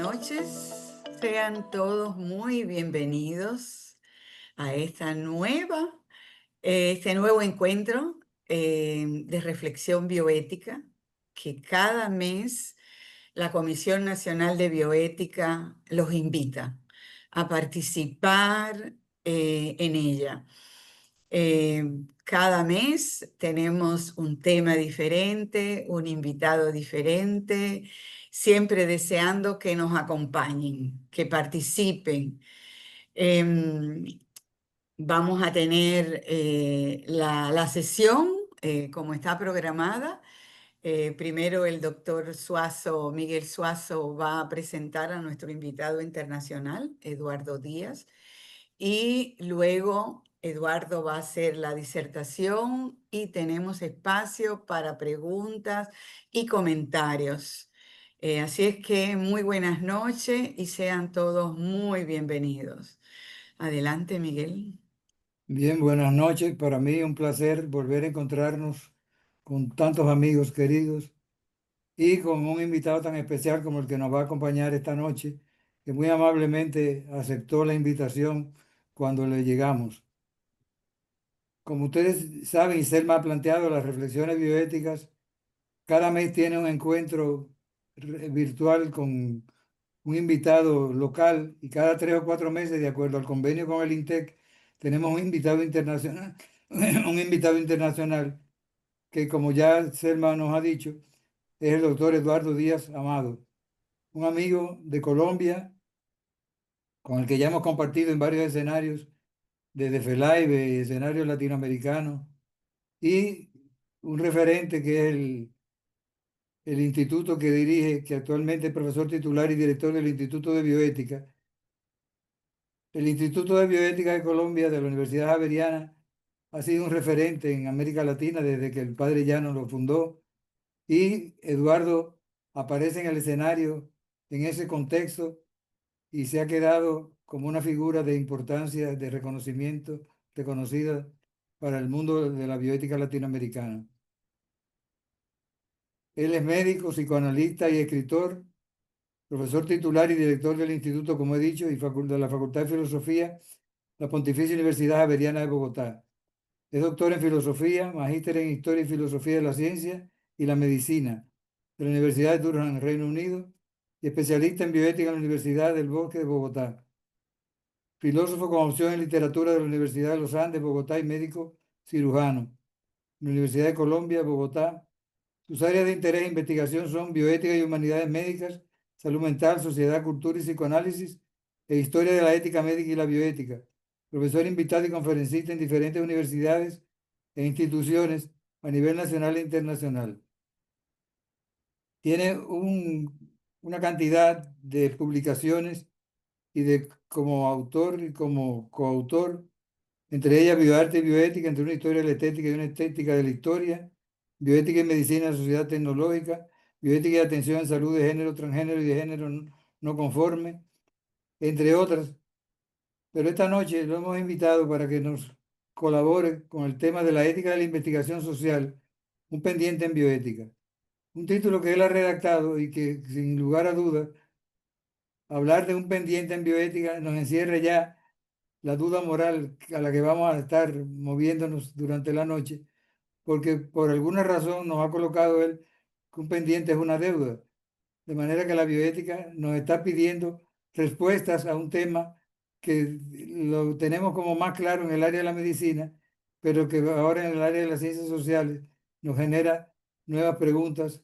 noches. Sean todos muy bienvenidos a este nuevo encuentro de reflexión bioética que cada mes la Comisión Nacional de Bioética los invita a participar en ella. Cada mes tenemos un tema diferente, un invitado diferente, siempre deseando que nos acompañen, que participen. Em, Vamos a tener la sesión como está programada. Primero el doctor Suazo, Miguel Suazo, va a presentar a nuestro invitado internacional, Eduardo Díaz. Y luego Eduardo va a hacer la disertación y tenemos espacio para preguntas y comentarios. Así es que muy buenas noches y sean todos muy bienvenidos. Adelante, Miguel. Bien, buenas noches. Para mí un placer volver a encontrarnos con tantos amigos queridos y con un invitado tan especial como el que nos va a acompañar esta noche, que muy amablemente aceptó la invitación cuando le llegamos. Como ustedes saben y Selma ha planteado, las reflexiones bioéticas cada mes tiene un encuentro virtual con un invitado local y cada 3 o 4 meses, de acuerdo al convenio con el INTEC, tenemos un invitado internacional, un invitado internacional que, como ya Selma nos ha dicho, es el doctor Eduardo Díaz Amado, un amigo de Colombia con el que ya hemos compartido en varios escenarios, desde FELAIBE, escenarios latinoamericanos, y un referente que es el instituto que dirige, que actualmente es profesor titular y director del Instituto de Bioética. El Instituto de Bioética de Colombia, de la Universidad Javeriana, ha sido un referente en América Latina desde que el padre Llano lo fundó, y Eduardo aparece en el escenario en ese contexto y se ha quedado como una figura de importancia, de reconocimiento, reconocida para el mundo de la bioética latinoamericana. Él es médico, psicoanalista y escritor, profesor titular y director del instituto, como he dicho, y de la Facultad de Filosofía, la Pontificia Universidad Javeriana de Bogotá. Es doctor en filosofía, magíster en historia y filosofía de la ciencia y la medicina de la Universidad de Durham, Reino Unido, y especialista en bioética en la Universidad del Bosque de Bogotá. Filósofo con opción en literatura de la Universidad de los Andes, Bogotá, y médico cirujano en la Universidad de Colombia, Bogotá. Sus áreas de interés e investigación son bioética y humanidades médicas, salud mental, sociedad, cultura y psicoanálisis, e historia de la ética médica y la bioética. Profesor invitado y conferencista en diferentes universidades e instituciones a nivel nacional e internacional. Tiene una cantidad de publicaciones y como autor y como coautor, entre ellas Bioarte y Bioética, entre una historia de la estética y una estética de la historia, Bioética y Medicina de la Sociedad Tecnológica, Bioética y Atención en Salud de Género, Transgénero y de Género no conforme, entre otras. Pero esta noche lo hemos invitado para que nos colabore con el tema de la ética de la investigación social, un pendiente en bioética. Un título que él ha redactado y que, sin lugar a dudas, hablar de un pendiente en bioética nos encierra ya la duda moral a la que vamos a estar moviéndonos durante la noche, porque por alguna razón nos ha colocado él que un pendiente es una deuda. De manera que la bioética nos está pidiendo respuestas a un tema que lo tenemos como más claro en el área de la medicina, pero que ahora en el área de las ciencias sociales nos genera nuevas preguntas.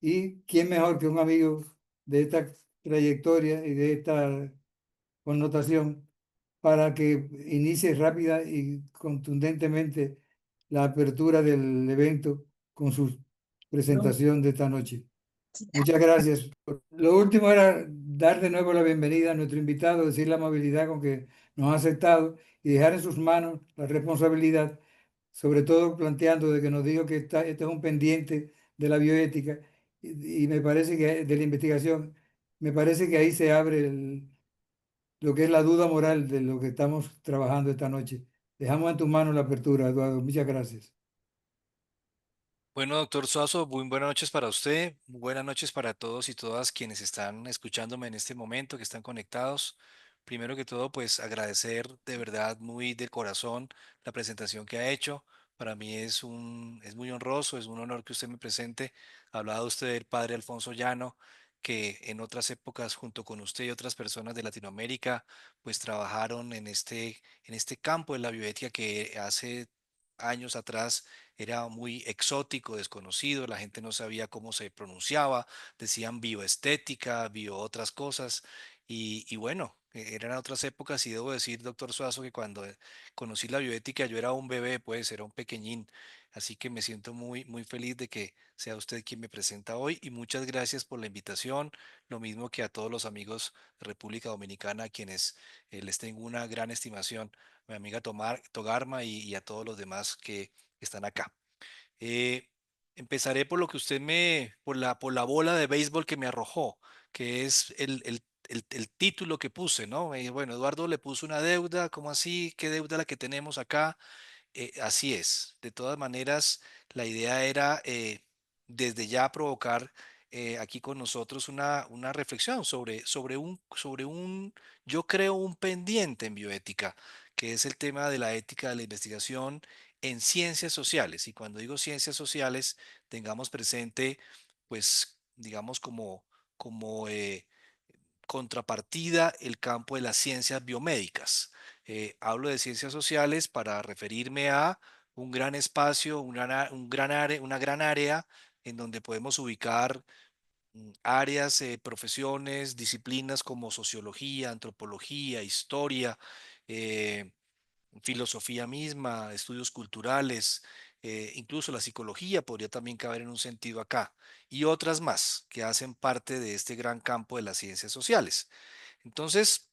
Y quién mejor que un amigo de esta trayectoria y de esta connotación para que inicie rápida y contundentemente la apertura del evento con su presentación de esta noche. Muchas gracias. Lo último era dar de nuevo la bienvenida a nuestro invitado, decir la amabilidad con que nos ha aceptado y dejar en sus manos la responsabilidad, sobre todo planteando de que nos dijo que este es un pendiente de la bioética y me parece que de la investigación, me parece que ahí se abre lo que es la duda moral de lo que estamos trabajando esta noche. Dejamos en tus manos la apertura, Eduardo. Muchas gracias. Bueno, doctor Suazo, muy buenas noches para usted, muy buenas noches para todos y todas quienes están escuchándome en este momento, que están conectados. Primero que todo, pues agradecer de verdad muy de corazón la presentación que ha hecho. Para mí es muy honroso, es un honor que usted me presente. Hablado usted del padre Alfonso Llano, que en otras épocas, junto con usted y otras personas de Latinoamérica, pues trabajaron en este campo de la bioética que hace años atrás era muy exótico, desconocido, la gente no sabía cómo se pronunciaba, decían bioestética, bio otras cosas, y bueno, eran otras épocas y debo decir, doctor Suazo, que cuando conocí la bioética yo era un bebé, pues era un pequeñín, así que me siento muy feliz de que sea usted quien me presenta hoy y muchas gracias por la invitación, lo mismo que a todos los amigos de República Dominicana, a quienes les tengo una gran estimación, mi amiga Togarma y a todos los demás que están acá. Eh, Empezaré por lo que por la bola de béisbol que me arrojó, que es el título que puse, ¿no? Bueno, Eduardo le puso una deuda, ¿cómo así? ¿Qué deuda la que tenemos acá? Así es. De todas maneras, la idea era desde ya provocar aquí con nosotros una reflexión sobre yo creo, un pendiente en bioética, que es el tema de la ética de la investigación en ciencias sociales. Y cuando digo ciencias sociales, tengamos presente, pues, digamos, como contrapartida el campo de las ciencias biomédicas. Hablo de ciencias sociales para referirme a un gran espacio, un gran área, una gran área en donde podemos ubicar áreas, profesiones, disciplinas como sociología, antropología, historia, eh, filosofía misma, estudios culturales, incluso la psicología podría también caber en un sentido acá, y otras más que hacen parte de este gran campo de las ciencias sociales. Entonces,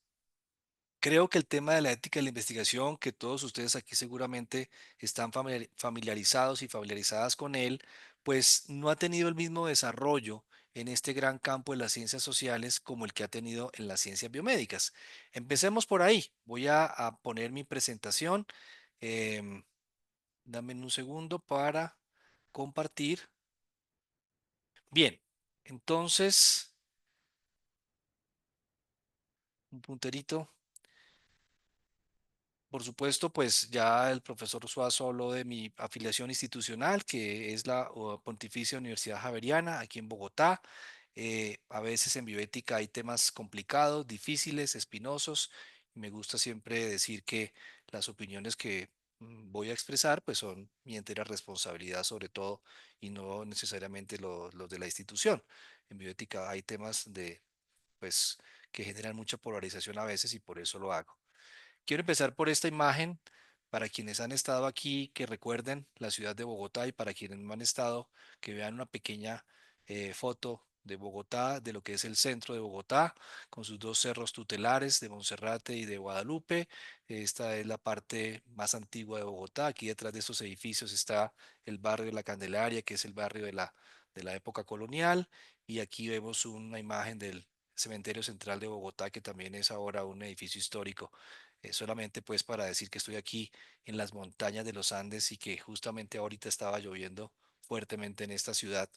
creo que el tema de la ética de la investigación, que todos ustedes aquí seguramente están familiarizados y familiarizadas con él, pues no ha tenido el mismo desarrollo en este gran campo de las ciencias sociales como el que ha tenido en las ciencias biomédicas. Empecemos por ahí. Voy a poner mi presentación. Em, Dame un segundo para compartir. Bien, entonces, un punterito. Por supuesto, pues ya el profesor Suazo habló de mi afiliación institucional, que es la Pontificia Universidad Javeriana, aquí en Bogotá. A veces en bioética hay temas complicados, difíciles, espinosos. Y me gusta siempre decir que las opiniones que voy a expresar, pues son mi entera responsabilidad sobre todo y no necesariamente los de la institución. En bioética hay temas pues, que generan mucha polarización a veces y por eso lo hago. Quiero empezar por esta imagen para quienes han estado aquí, que recuerden la ciudad de Bogotá y para quienes no han estado, que vean una pequeña foto de Bogotá, de lo que es el centro de Bogotá, con sus dos cerros tutelares de Monserrate y de Guadalupe. Esta es la parte más antigua de Bogotá. Aquí detrás de estos edificios está el barrio de la Candelaria, que es el barrio de la época colonial. Y aquí vemos una imagen del Cementerio Central de Bogotá, que también es ahora un edificio histórico. Solamente pues para decir que estoy aquí en las montañas de los Andes y que justamente ahorita estaba lloviendo fuertemente en esta ciudad.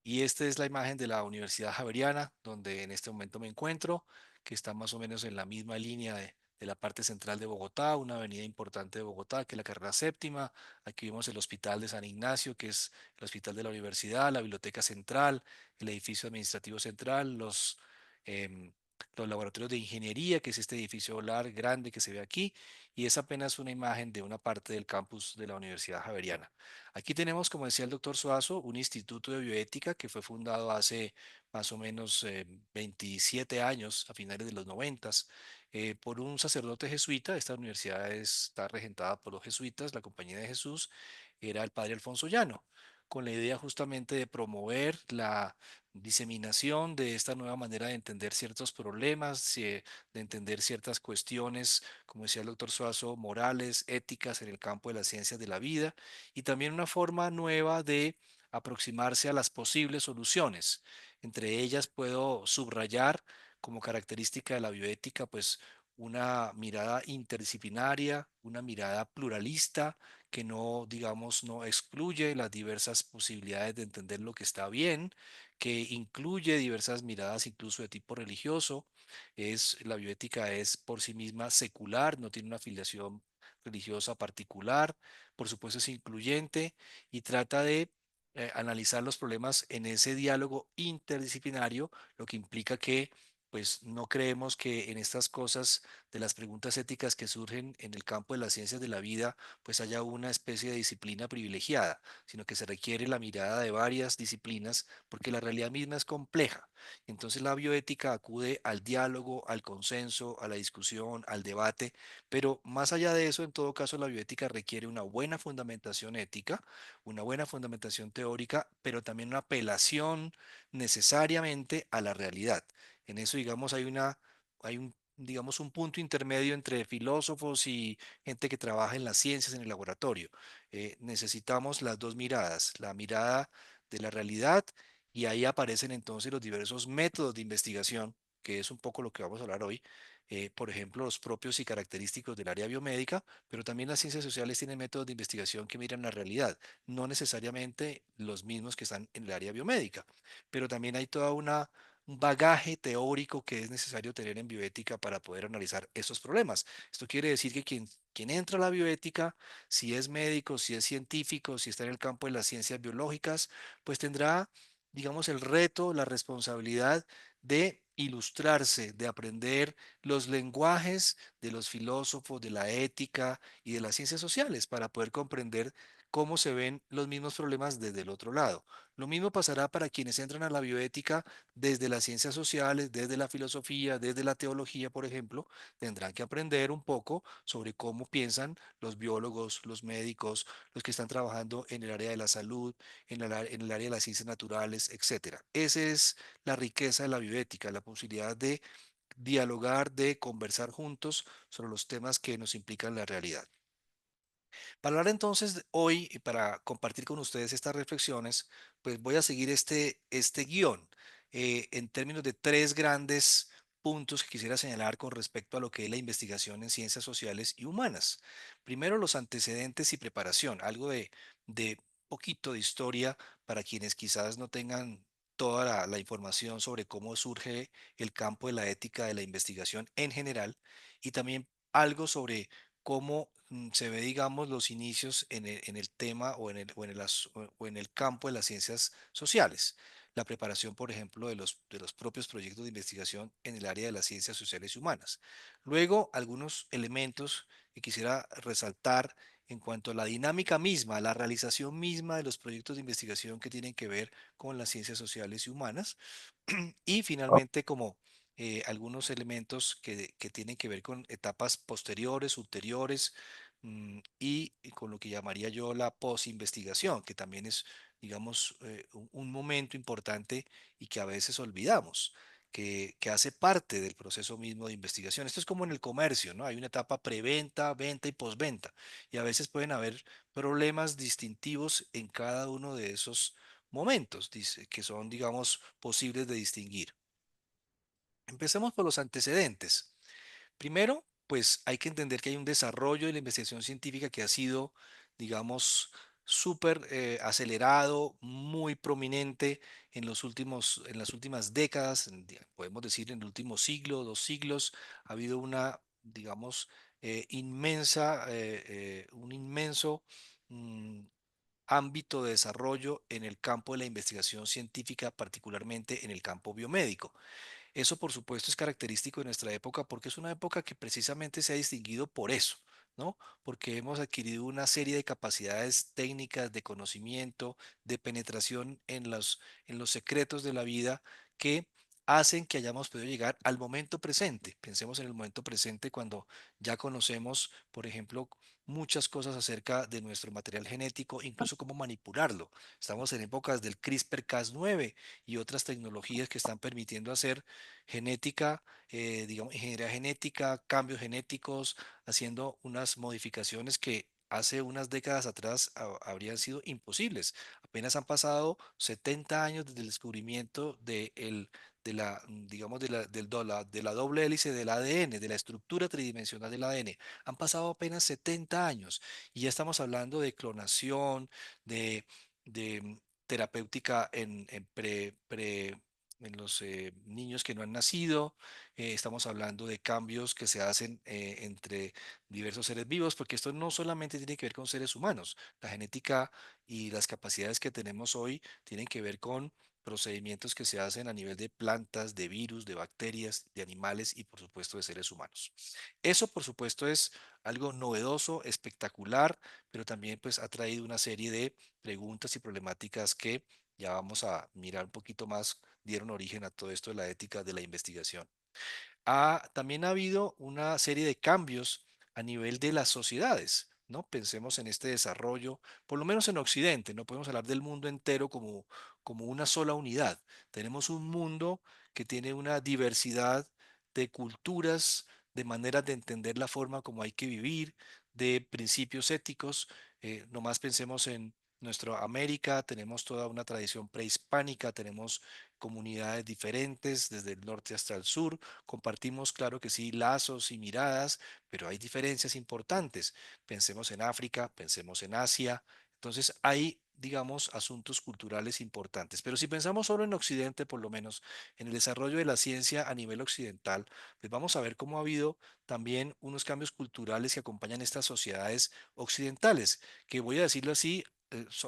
Y esta es la imagen de la Universidad Javeriana, donde en este momento me encuentro, que está más o menos en la misma línea de la parte central de Bogotá, una avenida importante de Bogotá, que es la carrera séptima. Aquí vemos el Hospital de San Ignacio, que es el hospital de la universidad, la Biblioteca Central, el edificio administrativo central, em, los laboratorios de ingeniería, que es este edificio grande que se ve aquí, y es apenas una imagen de una parte del campus de la Universidad Javeriana. Aquí tenemos, como decía el doctor Suazo, un instituto de bioética que fue fundado hace más o menos 27 años, a finales de los 90, por un sacerdote jesuita. Esta universidad está regentada por los jesuitas, la Compañía de Jesús, era el padre Alfonso Llano, con la idea justamente de promover la diseminación de esta nueva manera de entender ciertos problemas, de entender ciertas cuestiones, como decía el doctor Suazo, morales, éticas en el campo de las ciencias de la vida y también una forma nueva de aproximarse a las posibles soluciones. Entre ellas puedo subrayar como característica de la bioética, pues una mirada interdisciplinaria, una mirada pluralista que no, digamos, no excluye las diversas posibilidades de entender lo que está bien, que incluye diversas miradas incluso de tipo religioso. La bioética es por sí misma secular, no tiene una afiliación religiosa particular, por supuesto es incluyente y trata de analizar los problemas en ese diálogo interdisciplinario, lo que implica que pues no creemos que en estas cosas de las preguntas éticas que surgen en el campo de las ciencias de la vida, pues haya una especie de disciplina privilegiada, sino que se requiere la mirada de varias disciplinas porque la realidad misma es compleja. Entonces la bioética acude al diálogo, al consenso, a la discusión, al debate, pero más allá de eso, en todo caso, la bioética requiere una buena fundamentación ética, una buena fundamentación teórica, pero también una apelación necesariamente a la realidad. En eso, digamos, hay un, digamos, un punto intermedio entre filósofos y gente que trabaja en las ciencias en el laboratorio. Necesitamos las dos miradas, la mirada de la realidad y ahí aparecen entonces los diversos métodos de investigación, que es un poco lo que vamos a hablar hoy. Por ejemplo, los propios y característicos del área biomédica, pero también las ciencias sociales tienen métodos de investigación que miran la realidad, no necesariamente los mismos que están en el área biomédica, pero también hay un bagaje teórico que es necesario tener en bioética para poder analizar estos problemas. Esto quiere decir que quien entra a la bioética, si es médico, si es científico, si está en el campo de las ciencias biológicas, pues tendrá, digamos, el reto, la responsabilidad de ilustrarse, de aprender los lenguajes de los filósofos, de la ética y de las ciencias sociales para poder comprender cómo se ven los mismos problemas desde el otro lado. Lo mismo pasará para quienes entran a la bioética desde las ciencias sociales, desde la filosofía, desde la teología, por ejemplo, tendrán que aprender un poco sobre cómo piensan los biólogos, los médicos, los que están trabajando en el área de la salud, en el área de las ciencias naturales, etcétera. Esa es la riqueza de la bioética, la posibilidad de dialogar, de conversar juntos sobre los temas que nos implican la realidad. Para hablar entonces hoy y para compartir con ustedes estas reflexiones, pues voy a seguir este guión en términos de tres grandes puntos que quisiera señalar con respecto a lo que es la investigación en ciencias sociales y humanas. Primero, los antecedentes y preparación, algo de poquito de historia para quienes quizás no tengan toda la información sobre cómo surge el campo de la ética de la investigación en general y también algo sobre cómo se ve, digamos, los inicios en el tema o en el campo de las ciencias sociales. La preparación, por ejemplo, de los propios proyectos de investigación en el área de las ciencias sociales y humanas. Luego, algunos elementos que quisiera resaltar en cuanto a la dinámica misma, la realización misma de los proyectos de investigación que tienen que ver con las ciencias sociales y humanas. Y finalmente, como algunos elementos que tienen que ver con etapas posteriores, ulteriores, y con lo que llamaría yo la posinvestigación, que también es, digamos, un momento importante y que a veces olvidamos. Que hace parte del proceso mismo de investigación. Esto es como en el comercio, ¿no? Hay una etapa preventa, venta y posventa. Y a veces pueden haber problemas distintivos en cada uno de esos momentos, dice, que son, digamos, posibles de distinguir. Empecemos por los antecedentes. Primero, pues hay que entender que hay un desarrollo de la investigación científica que ha sido, digamos, súper acelerado, muy prominente en las últimas décadas, podemos decir en el último siglo, 2 siglos, ha habido una, digamos, un inmenso mm, ámbito de desarrollo en el campo de la investigación científica, particularmente en el campo biomédico. Eso, por supuesto, es característico de nuestra época porque es una época que precisamente se ha distinguido por eso, ¿no? Porque hemos adquirido una serie de capacidades técnicas, de conocimiento, de penetración en los secretos de la vida que hacen que hayamos podido llegar al momento presente. Pensemos en el momento presente cuando ya conocemos, por ejemplo, muchas cosas acerca de nuestro material genético, incluso cómo manipularlo. Estamos en épocas del CRISPR-Cas9 y otras tecnologías que están permitiendo hacer genética, digamos, ingeniería genética, cambios genéticos, haciendo unas modificaciones que hace unas décadas atrás habrían sido imposibles. Apenas han pasado 70 años desde el descubrimiento digamos, de la doble hélice del ADN, de la estructura tridimensional del ADN. Han pasado apenas 70 años y ya estamos hablando de clonación, de terapéutica en los niños que no han nacido. Estamos hablando de cambios que se hacen entre diversos seres vivos, porque esto no solamente tiene que ver con seres humanos. La genética y las capacidades que tenemos hoy tienen que ver con procedimientos que se hacen a nivel de plantas, de virus, de bacterias, de animales y por supuesto de seres humanos. Eso por supuesto es algo novedoso, espectacular, pero también pues ha traído una serie de preguntas y problemáticas que ya vamos a mirar un poquito más, dieron origen a todo esto de la ética de la investigación. También ha habido una serie de cambios a nivel de las sociedades, ¿no? Pensemos en este desarrollo, por lo menos en Occidente, no podemos hablar del mundo entero como una sola unidad. Tenemos un mundo que tiene una diversidad de culturas, de maneras de entender la forma como hay que vivir, de principios éticos. Nomás pensemos en nuestra América, tenemos toda una tradición prehispánica, tenemos comunidades diferentes desde el norte hasta el sur. Compartimos, claro que sí, lazos y miradas, pero hay diferencias importantes. Pensemos en África, pensemos en Asia. Entonces hay, digamos, asuntos culturales importantes. Pero si pensamos solo en Occidente, por lo menos en el desarrollo de la ciencia a nivel occidental, pues vamos a ver cómo ha habido también unos cambios culturales que acompañan estas sociedades occidentales, que voy a decirlo así,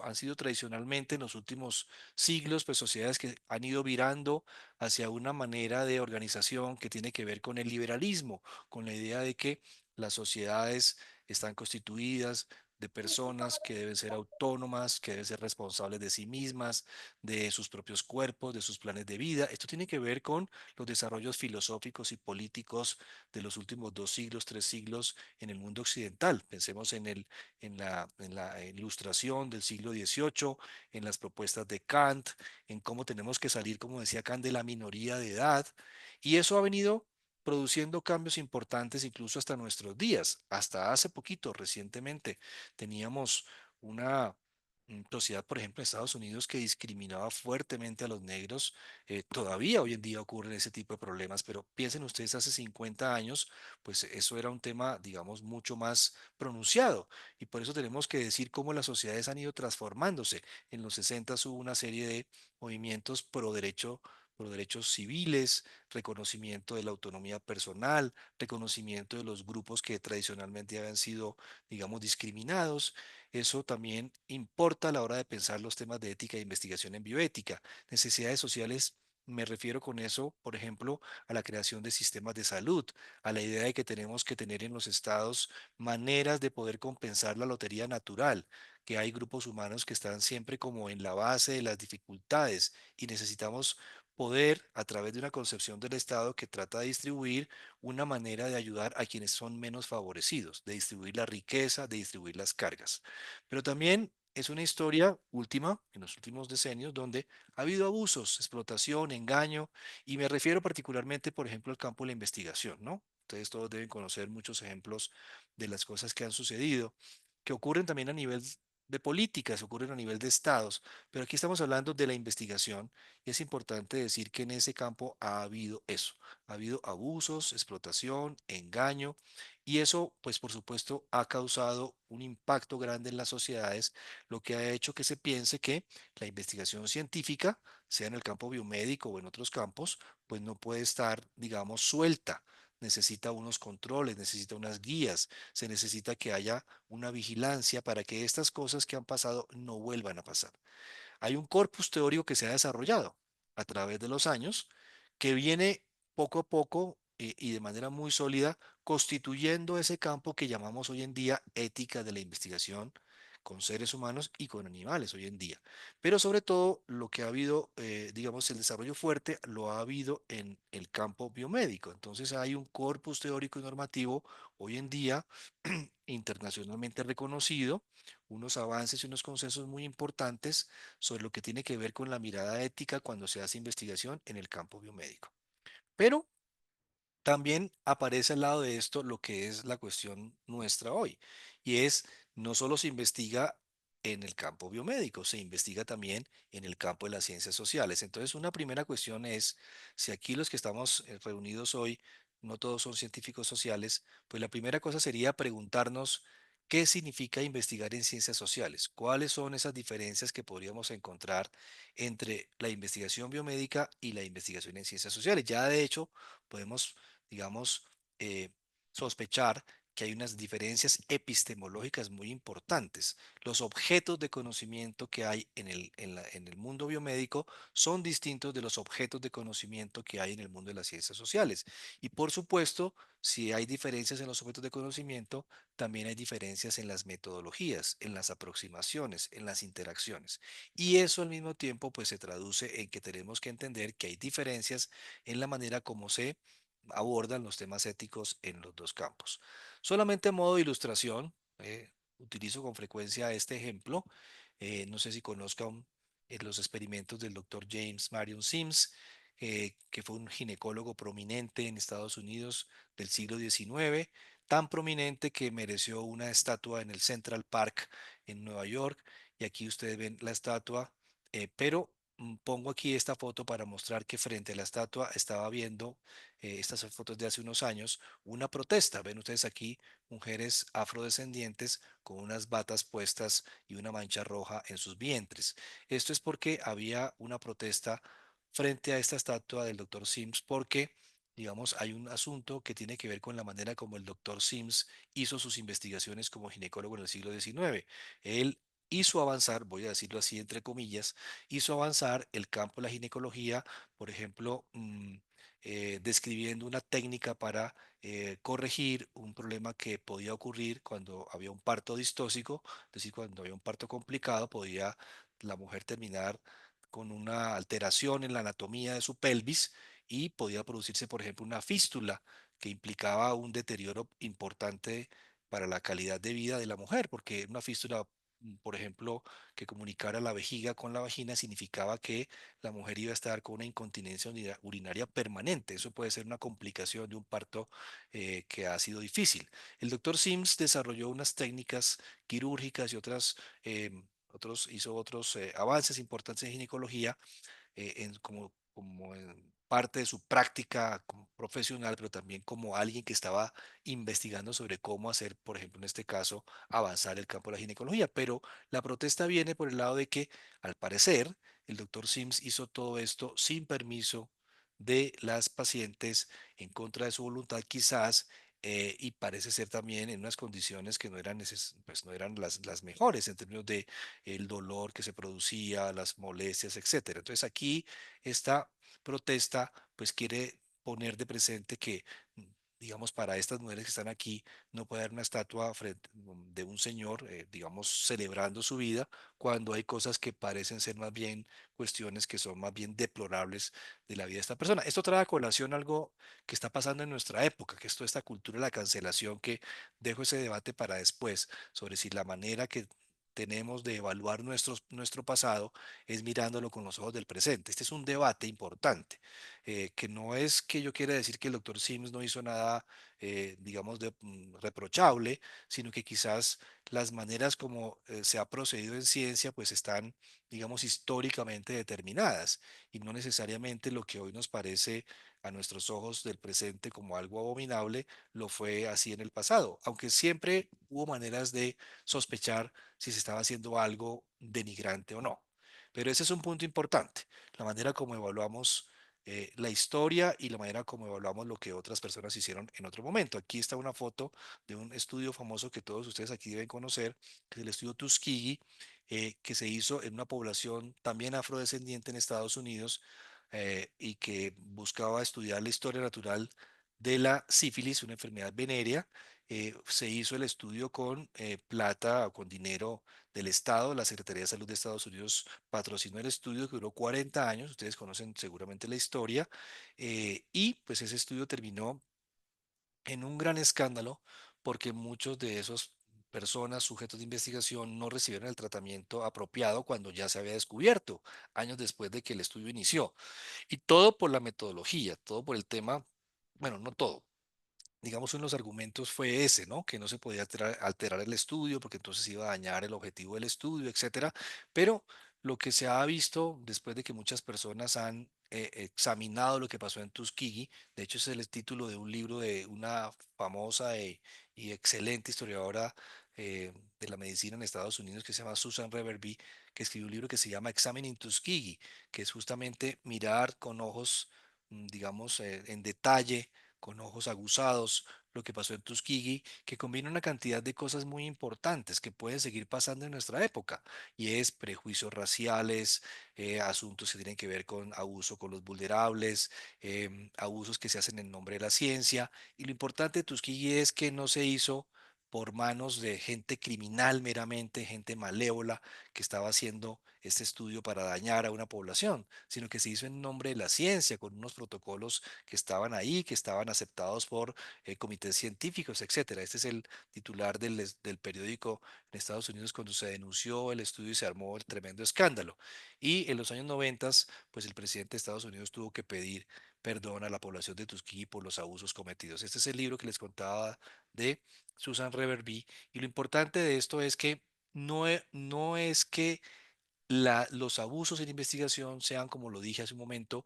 han sido tradicionalmente en los últimos siglos, pues sociedades que han ido virando hacia una manera de organización que tiene que ver con el liberalismo, con la idea de que las sociedades están constituidas de personas que deben ser autónomas, que deben ser responsables de sí mismas, de sus propios cuerpos, de sus planes de vida. Esto tiene que ver con los desarrollos filosóficos y políticos de los últimos 2 siglos, 3 siglos en el mundo occidental. Pensemos en la ilustración del siglo XVIII, en las propuestas de Kant, en cómo tenemos que salir, como decía Kant, de la minoría de edad. Y eso ha venido produciendo cambios importantes incluso hasta nuestros días. Hasta hace poquito, recientemente, teníamos una sociedad, por ejemplo, en Estados Unidos que discriminaba fuertemente a los negros. Todavía hoy en día ocurren ese tipo de problemas, pero piensen ustedes, hace 50 años, pues eso era un tema, digamos, mucho más pronunciado. Y por eso tenemos que decir cómo las sociedades han ido transformándose. En los 60 hubo una serie de movimientos por derechos civiles, reconocimiento de la autonomía personal, reconocimiento de los grupos que tradicionalmente habían sido, digamos, discriminados. Eso también importa a la hora de pensar los temas de ética e investigación en bioética. Necesidades sociales. Me refiero con eso, por ejemplo, a la creación de sistemas de salud, a la idea de que tenemos que tener en los estados maneras de poder compensar la lotería natural, que hay grupos humanos que están siempre como en la base de las dificultades y necesitamos poder, a través de una concepción del Estado que trata de distribuir una manera de ayudar a quienes son menos favorecidos, de distribuir la riqueza, de distribuir las cargas. Pero también es una historia última, en los últimos decenios, donde ha habido abusos, explotación, engaño, y me refiero particularmente, por ejemplo, al campo de la investigación, ¿no? Ustedes todos deben conocer muchos ejemplos de las cosas que han sucedido, que ocurren también a nivel de políticas, ocurren a nivel de estados, pero aquí estamos hablando de la investigación y es importante decir que en ese campo ha habido eso, ha habido abusos, explotación, engaño y eso pues por supuesto ha causado un impacto grande en las sociedades, lo que ha hecho que se piense que la investigación científica, sea en el campo biomédico o en otros campos, pues no puede estar, digamos, suelta. Necesita unos controles, necesita unas guías, se necesita que haya una vigilancia para que estas cosas que han pasado no vuelvan a pasar. Hay un corpus teórico que se ha desarrollado a través de los años que viene poco a poco y de manera muy sólida constituyendo ese campo que llamamos hoy en día ética de la investigación con seres humanos y con animales hoy en día. Pero sobre todo lo que ha habido, digamos, el desarrollo fuerte lo ha habido en el campo biomédico. Entonces hay un corpus teórico y normativo hoy en día internacionalmente reconocido, unos avances y unos consensos muy importantes sobre lo que tiene que ver con la mirada ética cuando se hace investigación en el campo biomédico. Pero también aparece al lado de esto lo que es la cuestión nuestra hoy, y es no solo se investiga en el campo biomédico, se investiga también en el campo de las ciencias sociales. Entonces, una primera cuestión es, si aquí los que estamos reunidos hoy, no todos son científicos sociales, pues la primera cosa sería preguntarnos qué significa investigar en ciencias sociales, cuáles son esas diferencias que podríamos encontrar entre la investigación biomédica y la investigación en ciencias sociales. Ya de hecho, podemos, digamos, eh, sospechar que hay unas diferencias epistemológicas muy importantes. Los objetos de conocimiento que hay en el mundo biomédico son distintos de los objetos de conocimiento que hay en el mundo de las ciencias sociales. Y por supuesto, si hay diferencias en los objetos de conocimiento, también hay diferencias en las metodologías, en las aproximaciones, en las interacciones. Y eso al mismo tiempo pues se traduce en que tenemos que entender que hay diferencias en la manera como se abordan los temas éticos en los dos campos. Solamente a modo de ilustración, utilizo con frecuencia este ejemplo. No sé si conozcan los experimentos del doctor James Marion Sims, que fue un ginecólogo prominente en Estados Unidos del siglo XIX, tan prominente que mereció una estatua en el Central Park en Nueva York. Y aquí ustedes ven la estatua, pero pongo aquí esta foto para mostrar que frente a la estatua estaba viendo, estas son fotos de hace unos años, una protesta. Ven ustedes aquí mujeres afrodescendientes con unas batas puestas y una mancha roja en sus vientres. Esto es porque había una protesta frente a esta estatua del doctor Sims porque, digamos, hay un asunto que tiene que ver con la manera como el doctor Sims hizo sus investigaciones como ginecólogo en el siglo XIX. Él hizo avanzar, voy a decirlo así entre comillas, hizo avanzar el campo de la ginecología, por ejemplo, describiendo una técnica para corregir un problema que podía ocurrir cuando había un parto distóxico, es decir, cuando había un parto complicado, podía la mujer terminar con una alteración en la anatomía de su pelvis y podía producirse, por ejemplo, una fístula que implicaba un deterioro importante para la calidad de vida de la mujer, porque una fístula, por ejemplo, que comunicara la vejiga con la vagina significaba que la mujer iba a estar con una incontinencia urinaria permanente. Eso puede ser una complicación de un parto que ha sido difícil. El doctor Sims desarrolló unas técnicas quirúrgicas y hizo otros avances importantes en ginecología como en parte de su práctica como profesional, pero también como alguien que estaba investigando sobre cómo hacer, por ejemplo, en este caso, avanzar el campo de la ginecología. Pero la protesta viene por el lado de que, al parecer, el doctor Sims hizo todo esto sin permiso de las pacientes, en contra de su voluntad quizás, y parece ser también en unas condiciones que no eran, pues no eran las mejores en términos de el dolor que se producía, las molestias, etcétera. Entonces aquí esta protesta pues quiere poner de presente que, digamos, para estas mujeres que están aquí no puede haber una estatua de un señor, digamos, celebrando su vida, cuando hay cosas que parecen ser más bien cuestiones que son más bien deplorables de la vida de esta persona. Esto trae a colación algo que está pasando en nuestra época, que es toda esta cultura de la cancelación, que dejo ese debate para después, sobre si la manera que tenemos de evaluar nuestro pasado es mirándolo con los ojos del presente. Este es un debate importante, que no es que yo quiera decir que el doctor Sims no hizo nada, digamos, reprochable, sino que quizás las maneras como se ha procedido en ciencia, pues están, digamos, históricamente determinadas y no necesariamente lo que hoy nos parece a nuestros ojos del presente como algo abominable, lo fue así en el pasado, aunque siempre hubo maneras de sospechar si se estaba haciendo algo denigrante o no. Pero ese es un punto importante, la manera como evaluamos la historia y la manera como evaluamos lo que otras personas hicieron en otro momento. Aquí está una foto de un estudio famoso que todos ustedes aquí deben conocer, que es el estudio Tuskegee, que se hizo en una población también afrodescendiente en Estados Unidos, y que buscaba estudiar la historia natural de la sífilis, una enfermedad venérea. Se hizo el estudio con plata o con dinero del Estado. La Secretaría de Salud de Estados Unidos patrocinó el estudio que duró 40 años. Ustedes conocen seguramente la historia. Y pues ese estudio terminó en un gran escándalo porque muchos de esos personas sujetos de investigación no recibieron el tratamiento apropiado cuando ya se había descubierto, años después de que el estudio inició. Y todo por la metodología, todo por el tema, bueno, no todo. digamos, uno de los argumentos fue ese, ¿no? Que no se podía alterar el estudio porque entonces iba a dañar el objetivo del estudio, etcétera. Pero lo que se ha visto después de que muchas personas han examinado lo que pasó en Tuskegee, de hecho ese es el título de un libro de una famosa y excelente historiadora de la medicina en Estados Unidos que se llama Susan Reverby, que escribió un libro que se llama Examining Tuskegee, que es justamente mirar con ojos, digamos, en detalle, con ojos aguzados, lo que pasó en Tuskegee, que combina una cantidad de cosas muy importantes que pueden seguir pasando en nuestra época, y es prejuicios raciales, asuntos que tienen que ver con abuso con los vulnerables, abusos que se hacen en nombre de la ciencia, y lo importante de Tuskegee es que no se hizo por manos de gente criminal meramente, gente malévola que estaba haciendo este estudio para dañar a una población, sino que se hizo en nombre de la ciencia, con unos protocolos que estaban ahí, que estaban aceptados por comités científicos, etcétera. Este es el titular del periódico en Estados Unidos cuando se denunció el estudio y se armó el tremendo escándalo. Y en los años 90, pues el presidente de Estados Unidos tuvo que pedir perdón a la población de Tuskegee por los abusos cometidos. Este es el libro que les contaba de Susan Reverby. Y lo importante de esto es que no es que los abusos en investigación sean, como lo dije hace un momento,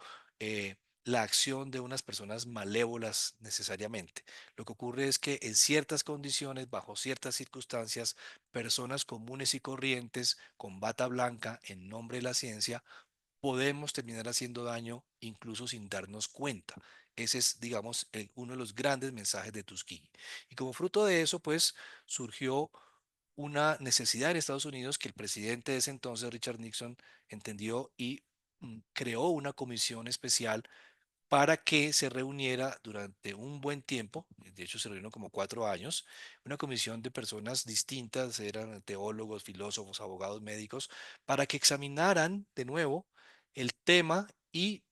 la acción de unas personas malévolas necesariamente. Lo que ocurre es que en ciertas condiciones, bajo ciertas circunstancias, personas comunes y corrientes con bata blanca en nombre de la ciencia, podemos terminar haciendo daño incluso sin darnos cuenta. Ese es, digamos, uno de los grandes mensajes de Tuskegee. Y como fruto de eso, pues surgió una necesidad en Estados Unidos que el presidente de ese entonces, Richard Nixon, entendió y creó una comisión especial para que se reuniera durante un buen tiempo, de hecho se reunió como 4 años, una comisión de personas distintas, eran teólogos, filósofos, abogados, médicos, para que examinaran de nuevo el tema y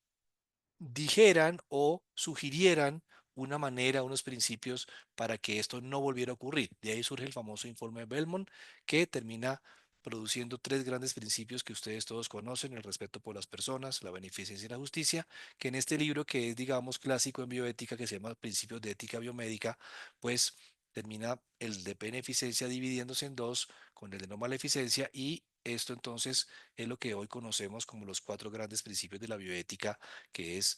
dijeran o sugirieran una manera, unos principios para que esto no volviera a ocurrir. De ahí surge el famoso informe Belmont, que termina produciendo tres grandes principios que ustedes todos conocen: el respeto por las personas, la beneficencia y la justicia, que en este libro que es, digamos, clásico en bioética, que se llama Principios de Ética Biomédica, pues termina el de beneficencia dividiéndose en dos, con el de no maleficencia, y esto entonces es lo que hoy conocemos como los cuatro grandes principios de la bioética, que es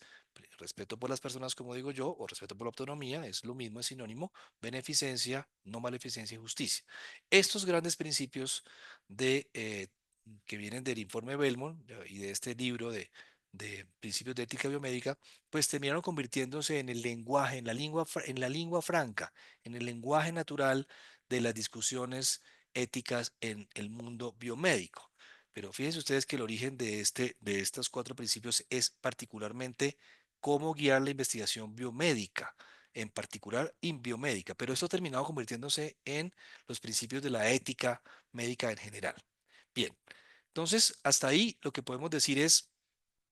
respeto por las personas, como digo yo, o respeto por la autonomía, es lo mismo, es sinónimo, beneficencia, no maleficencia y justicia. Estos grandes principios que vienen del informe Belmont y de este libro de principios de ética biomédica, pues terminaron convirtiéndose en el lenguaje, en la lengua franca, en el lenguaje natural de las discusiones éticas en el mundo biomédico. Pero fíjense ustedes que el origen de estos cuatro principios es particularmente cómo guiar la investigación biomédica, en particular en biomédica, pero esto ha terminado convirtiéndose en los principios de la ética médica en general. Bien, entonces hasta ahí lo que podemos decir es,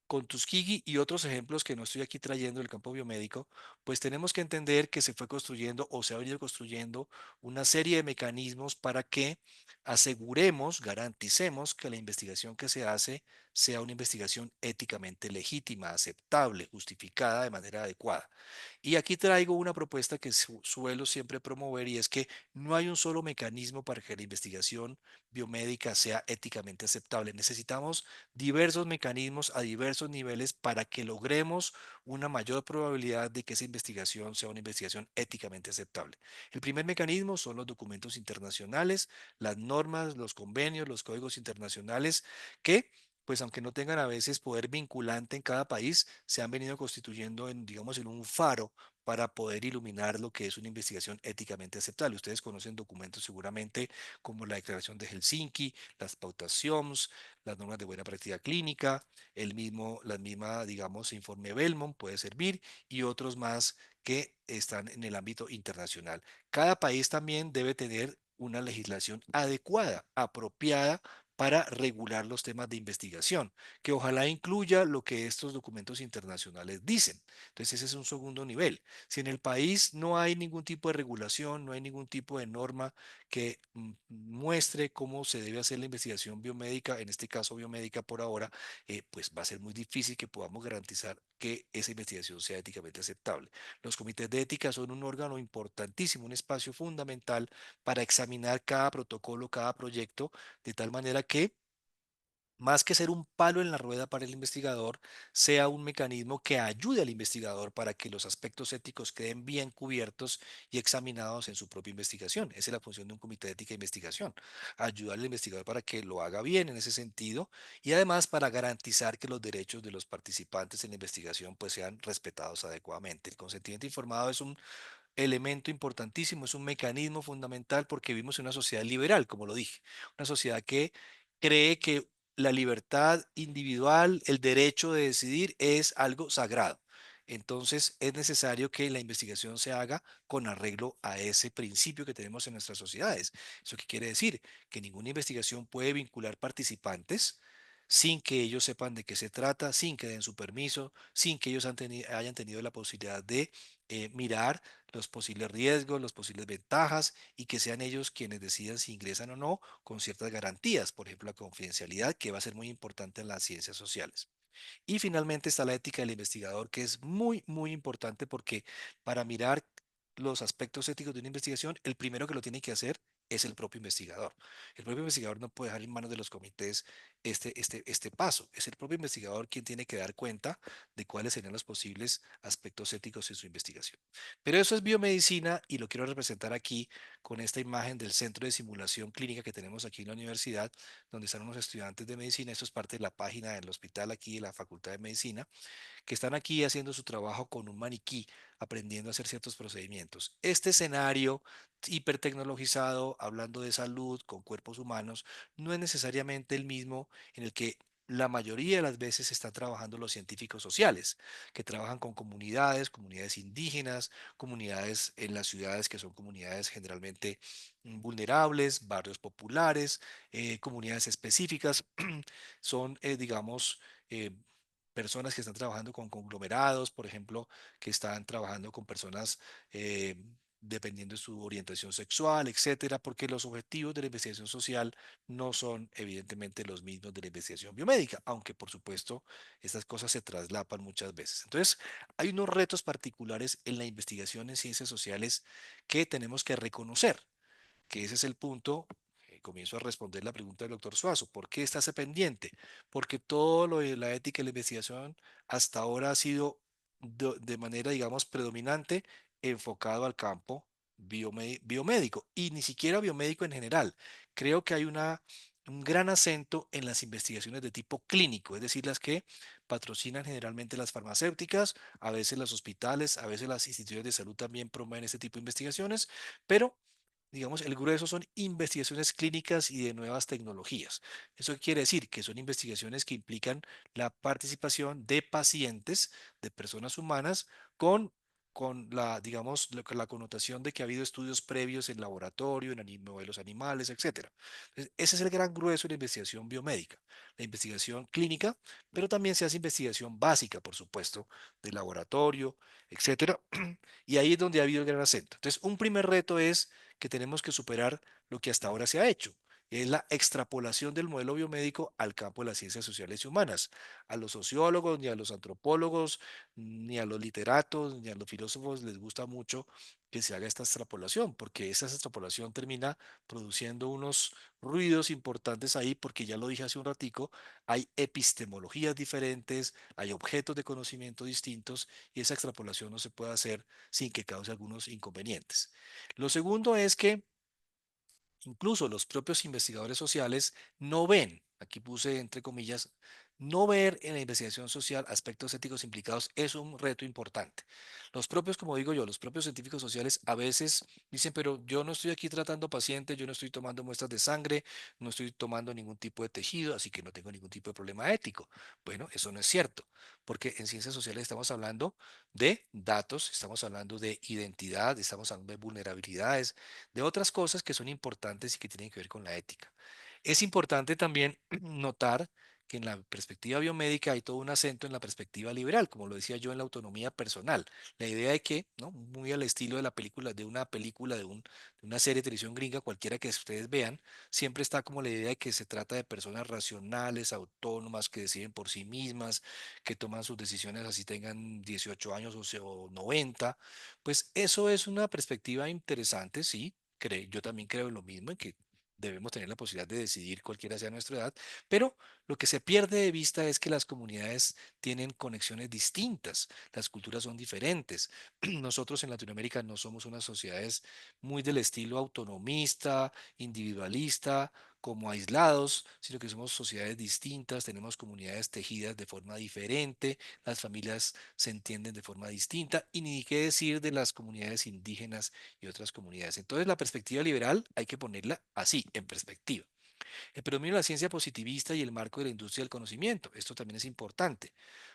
con Tuskegee y otros ejemplos que no estoy aquí trayendo del campo biomédico, pues tenemos que entender que se fue construyendo o se ha venido construyendo una serie de mecanismos para que aseguremos, garanticemos que la investigación que se hace sea una investigación éticamente legítima, aceptable, justificada de manera adecuada. Y aquí traigo una propuesta que suelo siempre promover, y es que no hay un solo mecanismo para que la investigación biomédica sea éticamente aceptable. Necesitamos diversos mecanismos a diversos niveles para que logremos una mayor probabilidad de que esa investigación sea una investigación éticamente aceptable. El primer mecanismo son los documentos internacionales, las normas, los convenios, los códigos internacionales que, pues aunque no tengan a veces poder vinculante en cada país, se han venido constituyendo en, digamos, en un faro para poder iluminar lo que es una investigación éticamente aceptable. Ustedes conocen documentos seguramente como la Declaración de Helsinki, las pautas SIOMS, las normas de buena práctica clínica, la misma, digamos, informe Belmont puede servir, y otros más que están en el ámbito internacional. Cada país también debe tener una legislación adecuada, apropiada para regular los temas de investigación, que ojalá incluya lo que estos documentos internacionales dicen. Entonces, ese es un segundo nivel. Si en el país no hay ningún tipo de regulación, no hay ningún tipo de norma que muestre cómo se debe hacer la investigación biomédica, en este caso biomédica por ahora, pues va a ser muy difícil que podamos garantizar que esa investigación sea éticamente aceptable. Los comités de ética son un órgano importantísimo, un espacio fundamental para examinar cada protocolo, cada proyecto, de tal manera que más que ser un palo en la rueda para el investigador, sea un mecanismo que ayude al investigador para que los aspectos éticos queden bien cubiertos y examinados en su propia investigación. Esa es la función de un comité de ética de investigación, ayudar al investigador para que lo haga bien en ese sentido y además para garantizar que los derechos de los participantes en la investigación pues sean respetados adecuadamente. El consentimiento informado es un elemento importantísimo, es un mecanismo fundamental porque vivimos en una sociedad liberal, como lo dije, una sociedad que cree que la libertad individual, el derecho de decidir es algo sagrado. Entonces es necesario que la investigación se haga con arreglo a ese principio que tenemos en nuestras sociedades. ¿Eso qué quiere decir? Que ninguna investigación puede vincular participantes sin que ellos sepan de qué se trata, sin que den su permiso, sin que ellos hayan tenido la posibilidad de mirar los posibles riesgos, las posibles ventajas y que sean ellos quienes decidan si ingresan o no con ciertas garantías, por ejemplo, la confidencialidad, que va a ser muy importante en las ciencias sociales. Y finalmente está la ética del investigador, que es muy, muy importante porque para mirar los aspectos éticos de una investigación, el primero que lo tiene que hacer es el propio investigador. El propio investigador no puede dejar en manos de los comités este paso. Es el propio investigador quien tiene que dar cuenta de cuáles serían los posibles aspectos éticos en su investigación. Pero eso es biomedicina y lo quiero representar aquí con esta imagen del centro de simulación clínica que tenemos aquí en la universidad donde están unos estudiantes de medicina. Esto es parte de la página del hospital aquí de la Facultad de Medicina, que están aquí haciendo su trabajo con un maniquí, aprendiendo a hacer ciertos procedimientos. Este escenario hipertecnologizado, hablando de salud con cuerpos humanos, no es necesariamente el mismo en el que la mayoría de las veces están trabajando los científicos sociales, que trabajan con comunidades, comunidades indígenas, comunidades en las ciudades que son comunidades generalmente vulnerables, barrios populares, comunidades específicas, son, digamos, personas que están trabajando con conglomerados, por ejemplo, que están trabajando con personas dependiendo de su orientación sexual, etcétera, porque los objetivos de la investigación social no son evidentemente los mismos de la investigación biomédica, aunque por supuesto estas cosas se traslapan muchas veces. Entonces, hay unos retos particulares en la investigación en ciencias sociales que tenemos que reconocer, que ese es el punto. Comienzo a responder la pregunta del doctor Suazo. ¿Por qué está ese pendiente? Porque todo lo de la ética y la investigación hasta ahora ha sido de manera, digamos, predominante enfocado al campo biomédico y ni siquiera biomédico en general. Creo que hay un gran acento en las investigaciones de tipo clínico, es decir, las que patrocinan generalmente las farmacéuticas, a veces los hospitales, a veces las instituciones de salud también promueven este tipo de investigaciones, pero digamos, el grueso son investigaciones clínicas y de nuevas tecnologías. ¿Eso qué quiere decir? Que son investigaciones que implican la participación de pacientes, de personas humanas, con la, digamos, la connotación de que ha habido estudios previos en laboratorio, en modelos animales, etcétera. Entonces, ese es el gran grueso de la investigación biomédica, la investigación clínica, pero también se hace investigación básica, por supuesto, de laboratorio, etcétera. Y ahí es donde ha habido el gran acento. Entonces, un primer reto es que tenemos que superar lo que hasta ahora se ha hecho. Es la extrapolación del modelo biomédico al campo de las ciencias sociales y humanas. A los sociólogos, ni a los antropólogos, ni a los literatos, ni a los filósofos les gusta mucho que se haga esta extrapolación, porque esa extrapolación termina produciendo unos ruidos importantes ahí, porque ya lo dije hace un ratico, hay epistemologías diferentes, hay objetos de conocimiento distintos, y esa extrapolación no se puede hacer sin que cause algunos inconvenientes. Lo segundo es que incluso los propios investigadores sociales no ven, aquí puse entre comillas, no ver en la investigación social aspectos éticos implicados es un reto importante. Los propios, como digo yo, los propios científicos sociales a veces dicen, pero yo no estoy aquí tratando pacientes, yo no estoy tomando muestras de sangre, no estoy tomando ningún tipo de tejido, así que no tengo ningún tipo de problema ético. Bueno, eso no es cierto, porque en ciencias sociales estamos hablando de datos, estamos hablando de identidad, estamos hablando de vulnerabilidades, de otras cosas que son importantes y que tienen que ver con la ética. Es importante también notar que en la perspectiva biomédica hay todo un acento en la perspectiva liberal, como lo decía yo, en la autonomía personal. La idea de que, ¿no? Muy al estilo de la película, de una película, de una serie de televisión gringa, cualquiera que ustedes vean, siempre está como la idea de que se trata de personas racionales, autónomas, que deciden por sí mismas, que toman sus decisiones así tengan 18 años o 90. Pues eso es una perspectiva interesante, sí. Yo también creo en lo mismo, en que debemos tener la posibilidad de decidir cualquiera sea nuestra edad, pero lo que se pierde de vista es que las comunidades tienen conexiones distintas, las culturas son diferentes. Nosotros en Latinoamérica no somos unas sociedades muy del estilo autonomista, individualista, como aislados, sino que somos sociedades distintas, tenemos comunidades tejidas de forma diferente, las familias se entienden de forma distinta y ni qué decir de las comunidades indígenas y otras comunidades. Entonces, la perspectiva liberal hay que ponerla así, en perspectiva. El predominio de la ciencia positivista y el marco de la industria del conocimiento. Esto también es importante,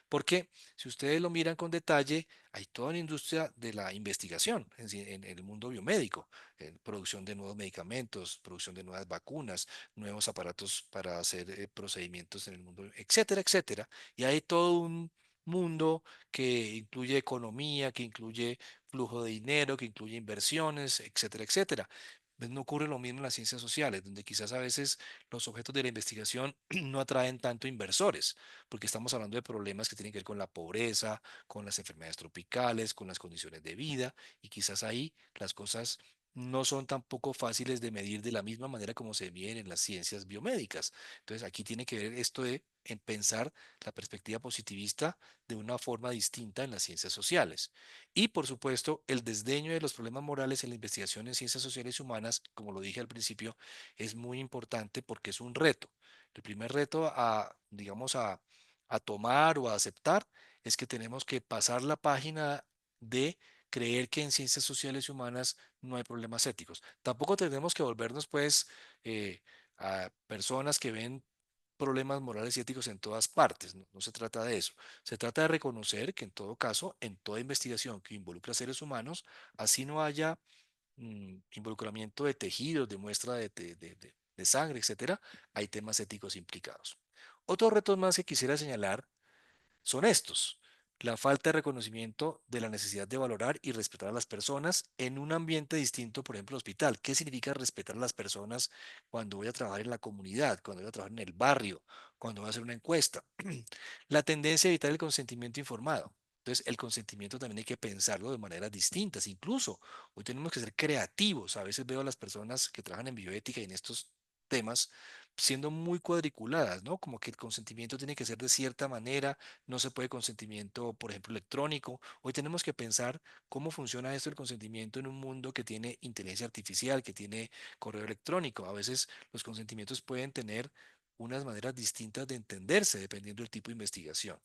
porque si ustedes lo miran con detalle, hay toda una industria de la investigación en el mundo biomédico, en producción de nuevos medicamentos, producción de nuevas vacunas, nuevos aparatos para hacer procedimientos en el mundo, etcétera, etcétera. Y hay todo un mundo que incluye economía, que incluye flujo de dinero, que incluye inversiones, etcétera, etcétera. Pues no ocurre lo mismo en las ciencias sociales, donde quizás a veces los objetos de la investigación no atraen tanto inversores, porque estamos hablando de problemas que tienen que ver con la pobreza, con las enfermedades tropicales, con las condiciones de vida, y quizás ahí las cosas no son tampoco fáciles de medir de la misma manera como se miden en las ciencias biomédicas. Entonces aquí tiene que ver esto de en pensar la perspectiva positivista de una forma distinta en las ciencias sociales. Y por supuesto, el desdeño de los problemas morales en la investigación en ciencias sociales y humanas, como lo dije al principio, es muy importante porque es un reto. El primer reto digamos, a tomar o a aceptar es que tenemos que pasar la página de creer que en ciencias sociales y humanas no hay problemas éticos. Tampoco tenemos que volvernos, pues, a personas que ven problemas morales y éticos en todas partes. No, no se trata de eso. Se trata de reconocer que en todo caso, en toda investigación que involucra a seres humanos, así no haya involucramiento de tejidos, de muestra de sangre, etcétera, hay temas éticos implicados. Otros retos más que quisiera señalar son estos. La falta de reconocimiento de la necesidad de valorar y respetar a las personas en un ambiente distinto, por ejemplo, hospital. ¿Qué significa respetar a las personas cuando voy a trabajar en la comunidad, cuando voy a trabajar en el barrio, cuando voy a hacer una encuesta? La tendencia a evitar el consentimiento informado. Entonces, el consentimiento también hay que pensarlo de maneras distintas. Incluso hoy tenemos que ser creativos. A veces veo a las personas que trabajan en bioética y en estos temas siendo muy cuadriculadas, ¿no? Como que el consentimiento tiene que ser de cierta manera, no se puede consentimiento, por ejemplo, electrónico. Hoy tenemos que pensar cómo funciona esto el consentimiento en un mundo que tiene inteligencia artificial, que tiene correo electrónico. A veces los consentimientos pueden tener unas maneras distintas de entenderse dependiendo del tipo de investigación.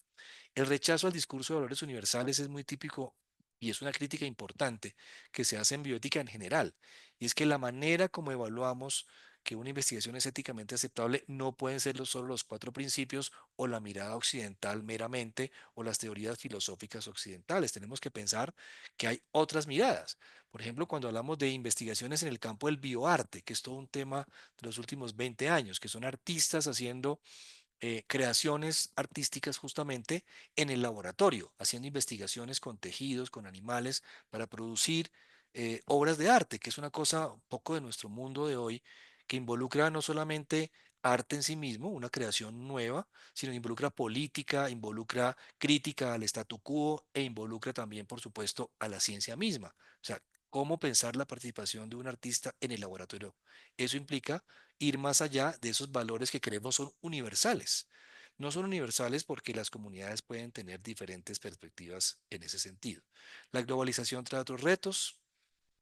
El rechazo al discurso de valores universales es muy típico y es una crítica importante que se hace en bioética en general. Y es que la manera como evaluamos que una investigación es éticamente aceptable no pueden ser solo los cuatro principios o la mirada occidental meramente o las teorías filosóficas occidentales. Tenemos que pensar que hay otras miradas. Por ejemplo, cuando hablamos de investigaciones en el campo del bioarte, que es todo un tema de los últimos 20 años, que son artistas haciendo creaciones artísticas justamente en el laboratorio, haciendo investigaciones con tejidos, con animales, para producir obras de arte, que es una cosa un poco de nuestro mundo de hoy, que involucra no solamente arte en sí mismo, una creación nueva, sino involucra política, involucra crítica al statu quo e involucra también, por supuesto, a la ciencia misma. O sea, cómo pensar la participación de un artista en el laboratorio. Eso implica ir más allá de esos valores que creemos son universales. No son universales porque las comunidades pueden tener diferentes perspectivas en ese sentido. La globalización trae otros retos,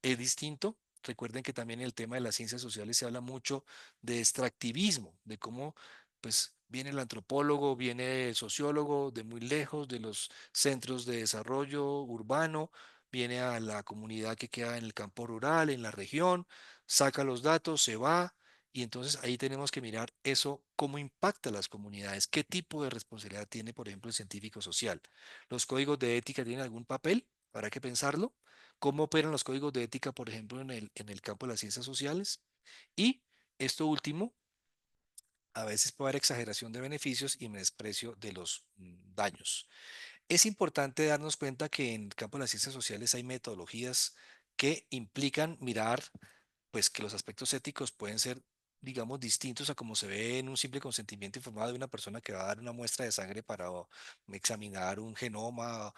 es distinto. Recuerden que también en el tema de las ciencias sociales se habla mucho de extractivismo, de cómo pues viene el antropólogo, viene el sociólogo de muy lejos, de los centros de desarrollo urbano, viene a la comunidad que queda en el campo rural, en la región, saca los datos, se va, y entonces ahí tenemos que mirar eso, cómo impacta a las comunidades, qué tipo de responsabilidad tiene, por ejemplo, el científico social. ¿Los códigos de ética tienen algún papel? Habrá que pensarlo. ¿Cómo operan los códigos de ética, por ejemplo, en el campo de las ciencias sociales? Y esto último, a veces puede haber exageración de beneficios y menosprecio de los daños. Es importante darnos cuenta que en el campo de las ciencias sociales hay metodologías que implican mirar pues que los aspectos éticos pueden ser, digamos, distintos a como se ve en un simple consentimiento informado de una persona que va a dar una muestra de sangre para examinar un genoma,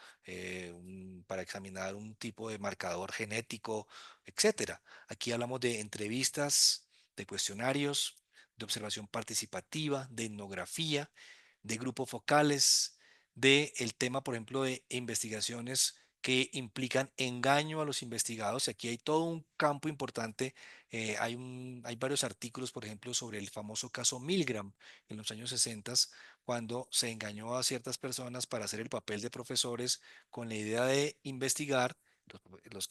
para examinar un tipo de marcador genético, etcétera. Aquí hablamos de entrevistas, de cuestionarios, de observación participativa, de etnografía, de grupos focales, de el tema, por ejemplo, de investigaciones que implican engaño a los investigados. Y aquí hay todo un campo importante. Hay varios artículos, por ejemplo, sobre el famoso caso Milgram en los años 60, cuando se engañó a ciertas personas para hacer el papel de profesores con la idea de investigar. Los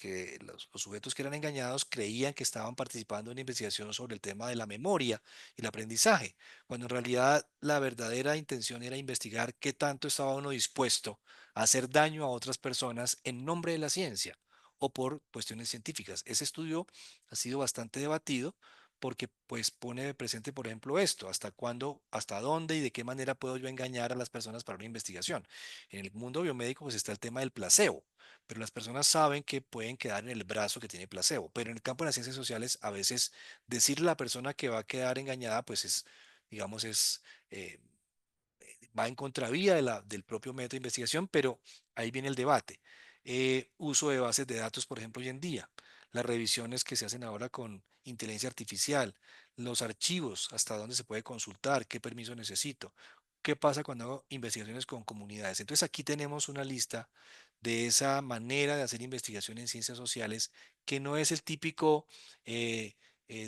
sujetos que eran engañados creían que estaban participando en una investigación sobre el tema de la memoria y el aprendizaje, cuando en realidad la verdadera intención era investigar qué tanto estaba uno dispuesto a hacer daño a otras personas en nombre de la ciencia o por cuestiones científicas. Ese estudio ha sido bastante debatido porque pues pone de presente, por ejemplo, esto, hasta cuándo, hasta dónde y de qué manera puedo yo engañar a las personas para una investigación. En el mundo biomédico pues está el tema del placebo, pero las personas saben que pueden quedar en el brazo que tiene placebo, pero en el campo de las ciencias sociales a veces decirle a la persona que va a quedar engañada pues es, digamos, eh, va en contravía del propio método de investigación, pero ahí viene el debate. Uso de bases de datos, por ejemplo, hoy en día, las revisiones que se hacen ahora con inteligencia artificial, los archivos, hasta dónde se puede consultar, qué permiso necesito, qué pasa cuando hago investigaciones con comunidades. Entonces aquí tenemos una lista de esa manera de hacer investigación en ciencias sociales que no es el típico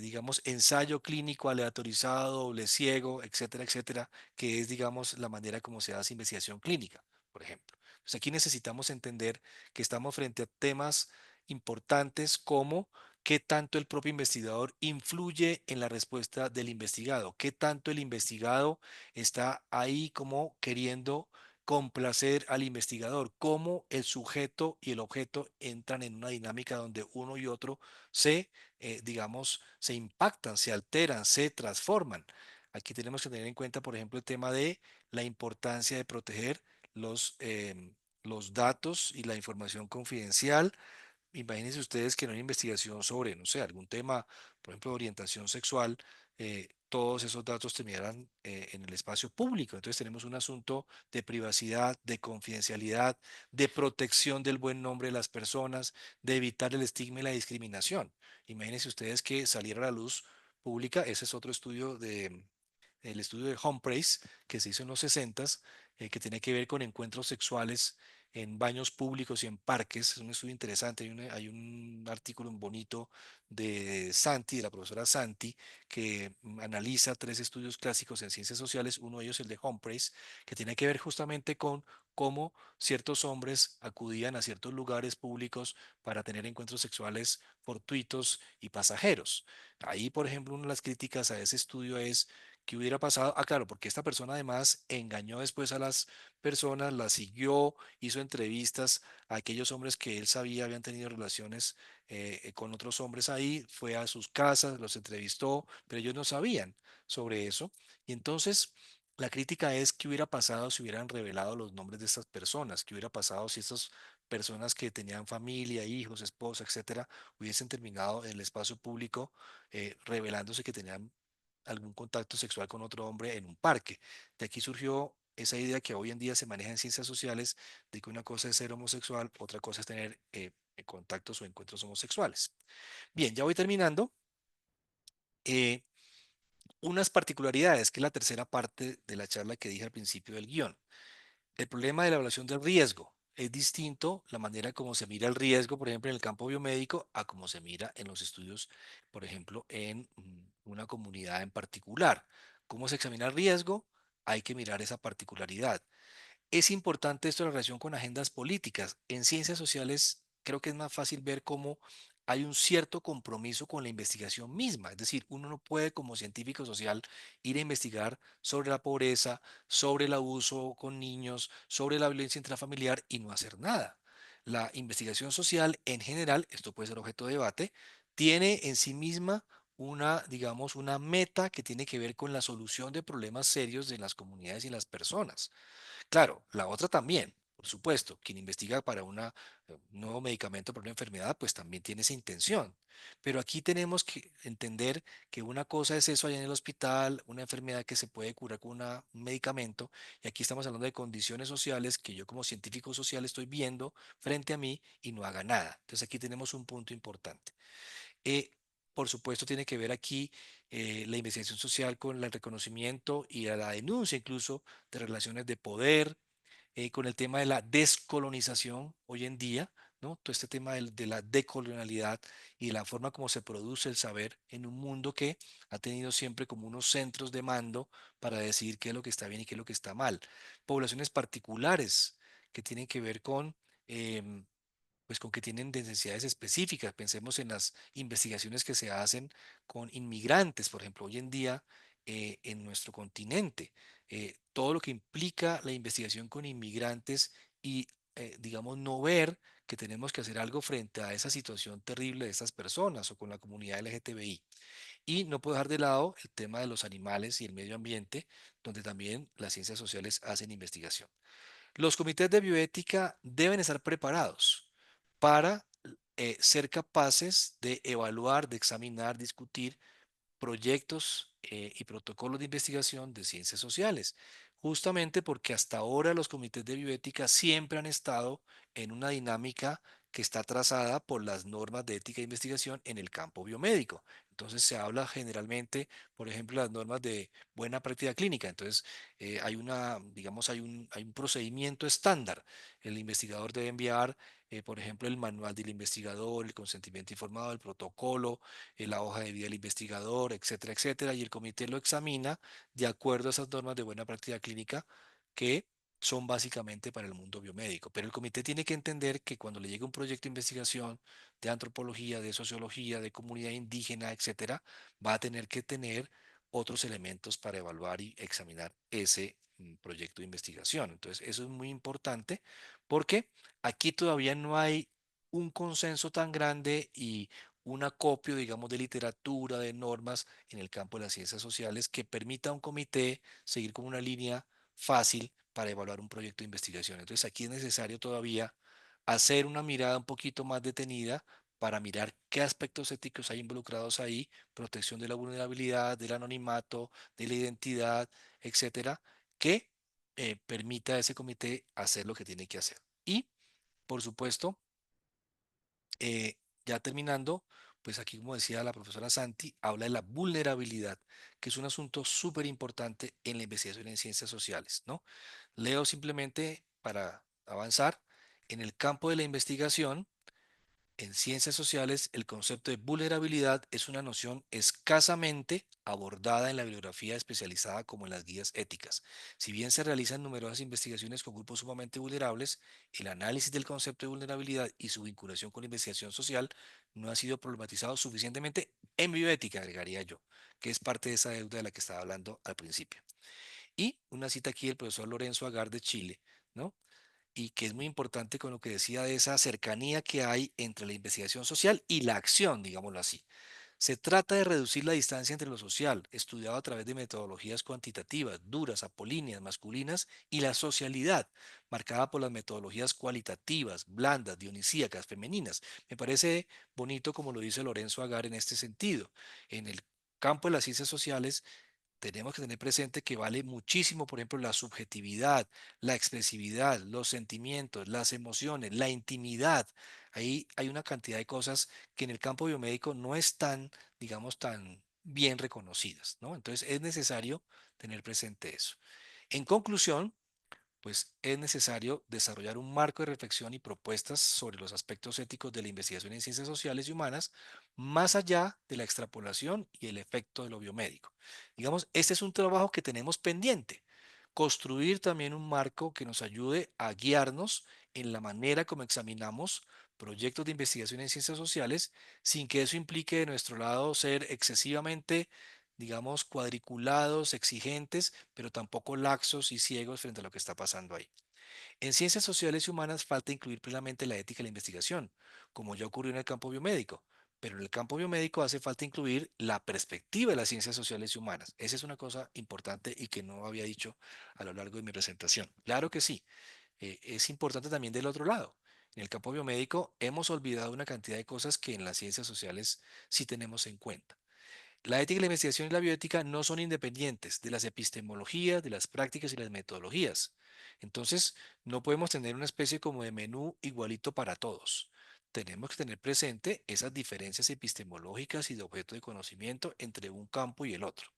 digamos, ensayo clínico aleatorizado, doble ciego, etcétera, etcétera, que es, digamos, la manera como se hace investigación clínica, por ejemplo. Entonces aquí necesitamos entender que estamos frente a temas importantes como qué tanto el propio investigador influye en la respuesta del investigado, qué tanto el investigado está ahí como queriendo complacer al investigador, cómo el sujeto y el objeto entran en una dinámica donde uno y otro digamos, se impactan, se alteran, se transforman. Aquí tenemos que tener en cuenta, por ejemplo, el tema de la importancia de proteger los datos y la información confidencial. Imagínense ustedes que en una investigación sobre, no sé, algún tema, por ejemplo, de orientación sexual, todos esos datos terminaran en el espacio público. Entonces tenemos un asunto de privacidad, de confidencialidad, de protección del buen nombre de las personas, de evitar el estigma y la discriminación. Imagínense ustedes que saliera a la luz pública, ese es otro estudio el estudio de Humphreys, que se hizo en los 60, que tiene que ver con encuentros sexuales en baños públicos y en parques. Es un estudio interesante. Hay un artículo bonito de Santi, de la profesora Santi, que analiza tres estudios clásicos en ciencias sociales. Uno de ellos, el de Humphreys, que tiene que ver justamente con cómo ciertos hombres acudían a ciertos lugares públicos para tener encuentros sexuales fortuitos y pasajeros. Ahí, por ejemplo, una de las críticas a ese estudio es ¿qué hubiera pasado? Ah, claro, porque esta persona además engañó después a las personas, las siguió, hizo entrevistas a aquellos hombres que él sabía habían tenido relaciones con otros hombres ahí, fue a sus casas, los entrevistó, pero ellos no sabían sobre eso. Y entonces la crítica es qué hubiera pasado si hubieran revelado los nombres de estas personas, qué hubiera pasado si estas personas que tenían familia, hijos, esposa, etcétera, hubiesen terminado en el espacio público revelándose que tenían algún contacto sexual con otro hombre en un parque. De aquí surgió esa idea que hoy en día se maneja en ciencias sociales de que una cosa es ser homosexual, otra cosa es tener contactos o encuentros homosexuales. Bien, ya voy terminando. Eh, unas particularidades, que es la tercera parte de la charla que dije al principio del guión. El problema de la evaluación del riesgo. Es distinto la manera como se mira el riesgo, por ejemplo, en el campo biomédico, a como se mira en los estudios, por ejemplo, en una comunidad en particular. ¿Cómo se examina el riesgo? Hay que mirar esa particularidad. Es importante esto en relación con agendas políticas. En ciencias sociales creo que es más fácil ver cómo hay un cierto compromiso con la investigación misma. Es decir, uno no puede como científico social ir a investigar sobre la pobreza, sobre el abuso con niños, sobre la violencia intrafamiliar y no hacer nada. La investigación social en general, esto puede ser objeto de debate, tiene en sí misma digamos, una meta que tiene que ver con la solución de problemas serios de las comunidades y las personas. Claro, la otra también, por supuesto, quien investiga para un nuevo medicamento para una enfermedad, pues también tiene esa intención. Pero aquí tenemos que entender que una cosa es eso allá en el hospital, una enfermedad que se puede curar con un medicamento, y aquí estamos hablando de condiciones sociales que yo como científico social estoy viendo frente a mí y no haga nada. Entonces aquí tenemos un punto importante. Eh, por supuesto, tiene que ver aquí la investigación social con el reconocimiento y a la denuncia incluso de relaciones de poder, con el tema de la descolonización hoy en día, ¿no? Todo este tema de la decolonialidad y la forma como se produce el saber en un mundo que ha tenido siempre como unos centros de mando para decir qué es lo que está bien y qué es lo que está mal. Poblaciones particulares que tienen que ver con... em, pues con que tienen necesidades específicas. Pensemos en las investigaciones que se hacen con inmigrantes, por ejemplo, hoy en día en nuestro continente, todo lo que implica la investigación con inmigrantes y, digamos, no ver que tenemos que hacer algo frente a esa situación terrible de estas personas o con la comunidad LGTBI. Y no puedo dejar de lado el tema de los animales y el medio ambiente, donde también las ciencias sociales hacen investigación. Los comités de bioética deben estar preparados para ser capaces de evaluar, de examinar, discutir proyectos y protocolos de investigación de ciencias sociales, justamente porque hasta ahora los comités de bioética siempre han estado en una dinámica que está trazada por las normas de ética de investigación en el campo biomédico. Entonces se habla generalmente, por ejemplo, las normas de buena práctica clínica. Entonces digamos, hay un procedimiento estándar. El investigador debe enviar, por ejemplo, el manual del investigador, el consentimiento informado, el protocolo, la hoja de vida del investigador, etcétera, etcétera, y el comité lo examina de acuerdo a esas normas de buena práctica clínica que son básicamente para el mundo biomédico. Pero el comité tiene que entender que cuando le llegue un proyecto de investigación de antropología, de sociología, de comunidad indígena, etcétera, va a tener que tener otros elementos para evaluar y examinar ese proyecto de investigación. Entonces, eso es muy importante porque aquí todavía no hay un consenso tan grande y un acopio, digamos, de literatura, de normas en el campo de las ciencias sociales que permita a un comité seguir con una línea fácil para evaluar un proyecto de investigación. Entonces aquí es necesario todavía hacer una mirada un poquito más detenida para mirar qué aspectos éticos hay involucrados ahí, protección de la vulnerabilidad, del anonimato, de la identidad, etcétera, que permita a ese comité hacer lo que tiene que hacer. Y, por supuesto, ya terminando, pues aquí, como decía la profesora Santi, habla de la vulnerabilidad, que es un asunto súper importante en la investigación en ciencias sociales, ¿no? Leo simplemente para avanzar. En el campo de la investigación, en ciencias sociales, el concepto de vulnerabilidad es una noción escasamente abordada en la bibliografía especializada como en las guías éticas. Si bien se realizan numerosas investigaciones con grupos sumamente vulnerables, el análisis del concepto de vulnerabilidad y su vinculación con la investigación social no ha sido problematizado suficientemente en bioética, agregaría yo, que es parte de esa deuda de la que estaba hablando al principio. Y una cita aquí del profesor Lorenzo Agar de Chile, ¿no? Y que es muy importante con lo que decía de esa cercanía que hay entre la investigación social y la acción, digámoslo así. Se trata de reducir la distancia entre lo social, estudiado a través de metodologías cuantitativas, duras, apolíneas, masculinas, y la socialidad, marcada por las metodologías cualitativas, blandas, dionisíacas, femeninas. Me parece bonito como lo dice Lorenzo Agar en este sentido. En el campo de las ciencias sociales tenemos que tener presente que vale muchísimo, por ejemplo, la subjetividad, la expresividad, los sentimientos, las emociones, la intimidad. Ahí hay una cantidad de cosas que en el campo biomédico no están, digamos, tan bien reconocidas, ¿no? Entonces es necesario tener presente eso. En conclusión, pues es necesario desarrollar un marco de reflexión y propuestas sobre los aspectos éticos de la investigación en ciencias sociales y humanas, más allá de la extrapolación y el efecto de lo biomédico. Digamos, este es un trabajo que tenemos pendiente. Construir también un marco que nos ayude a guiarnos en la manera como examinamos proyectos de investigación en ciencias sociales, sin que eso implique de nuestro lado ser excesivamente, digamos, cuadriculados, exigentes, pero tampoco laxos y ciegos frente a lo que está pasando ahí. En ciencias sociales y humanas falta incluir plenamente la ética de la investigación, como ya ocurrió en el campo biomédico, Pero en el campo biomédico hace falta incluir la perspectiva de las ciencias sociales y humanas. Esa es una cosa importante y que no había dicho a lo largo de mi presentación. Claro que sí, es importante también del otro lado. En el campo biomédico hemos olvidado una cantidad de cosas que en las ciencias sociales sí tenemos en cuenta. La ética, la investigación y la bioética no son independientes de las epistemologías, de las prácticas y las metodologías. Entonces, no podemos tener una especie como de menú igualito para todos. Tenemos que tener presente esas diferencias epistemológicas y de objeto de conocimiento entre un campo y el otro.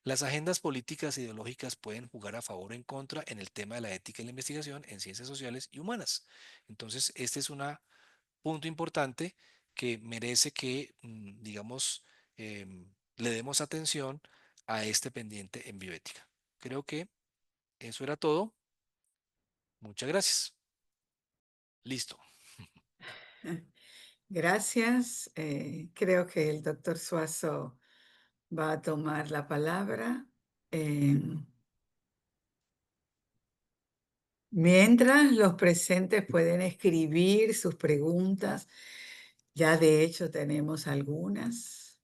Las agendas políticas e ideológicas pueden jugar a favor o en contra en el tema de la ética y la investigación en ciencias sociales y humanas. Entonces, este es un punto importante que merece que, digamos, le demos atención a este pendiente en bioética. Creo que eso era todo. Muchas gracias. Listo. Gracias. Creo que el doctor Suazo va a tomar la palabra. Mientras los presentes pueden escribir sus preguntas, ya de hecho tenemos algunas.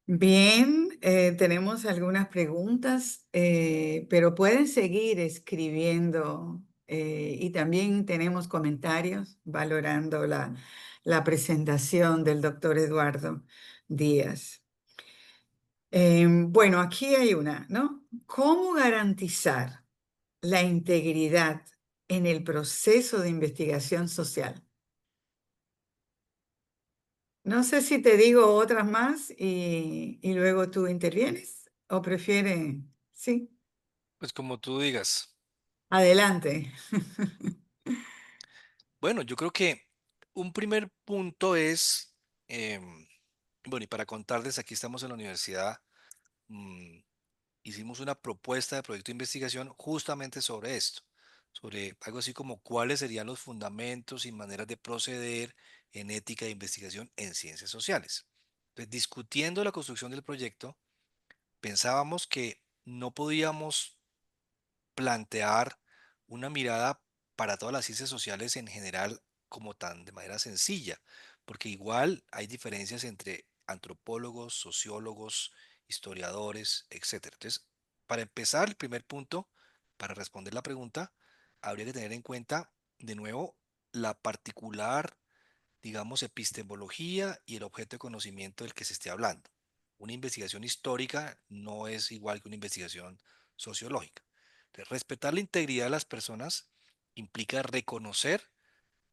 Bien, tenemos algunas preguntas, pero pueden seguir escribiendo y también tenemos comentarios valorando la presentación del doctor Eduardo Díaz. Bueno, aquí hay una, ¿no? ¿Cómo garantizar la integridad en el proceso de investigación social? No sé si te digo otras más y luego tú intervienes o prefiere. Sí, Pues como tú digas. adelante. Bueno, yo creo que un primer punto es, bueno, y para contarles, aquí estamos en la universidad. mm, Hicimos una propuesta de proyecto de investigación justamente sobre esto, sobre algo así como cuáles serían los fundamentos y maneras de proceder en ética de investigación en ciencias sociales. Entonces, discutiendo la construcción del proyecto, pensábamos que no podíamos plantear una mirada para todas las ciencias sociales en general como tan de manera sencilla, porque igual hay diferencias entre antropólogos, sociólogos, historiadores, etcétera. Entonces, para empezar, el primer punto, para responder la pregunta, habría que tener en cuenta, de nuevo, la particular, digamos, epistemología y el objeto de conocimiento del que se esté hablando. Una investigación histórica no es igual que una investigación sociológica. Entonces, respetar la integridad de las personas implica reconocer,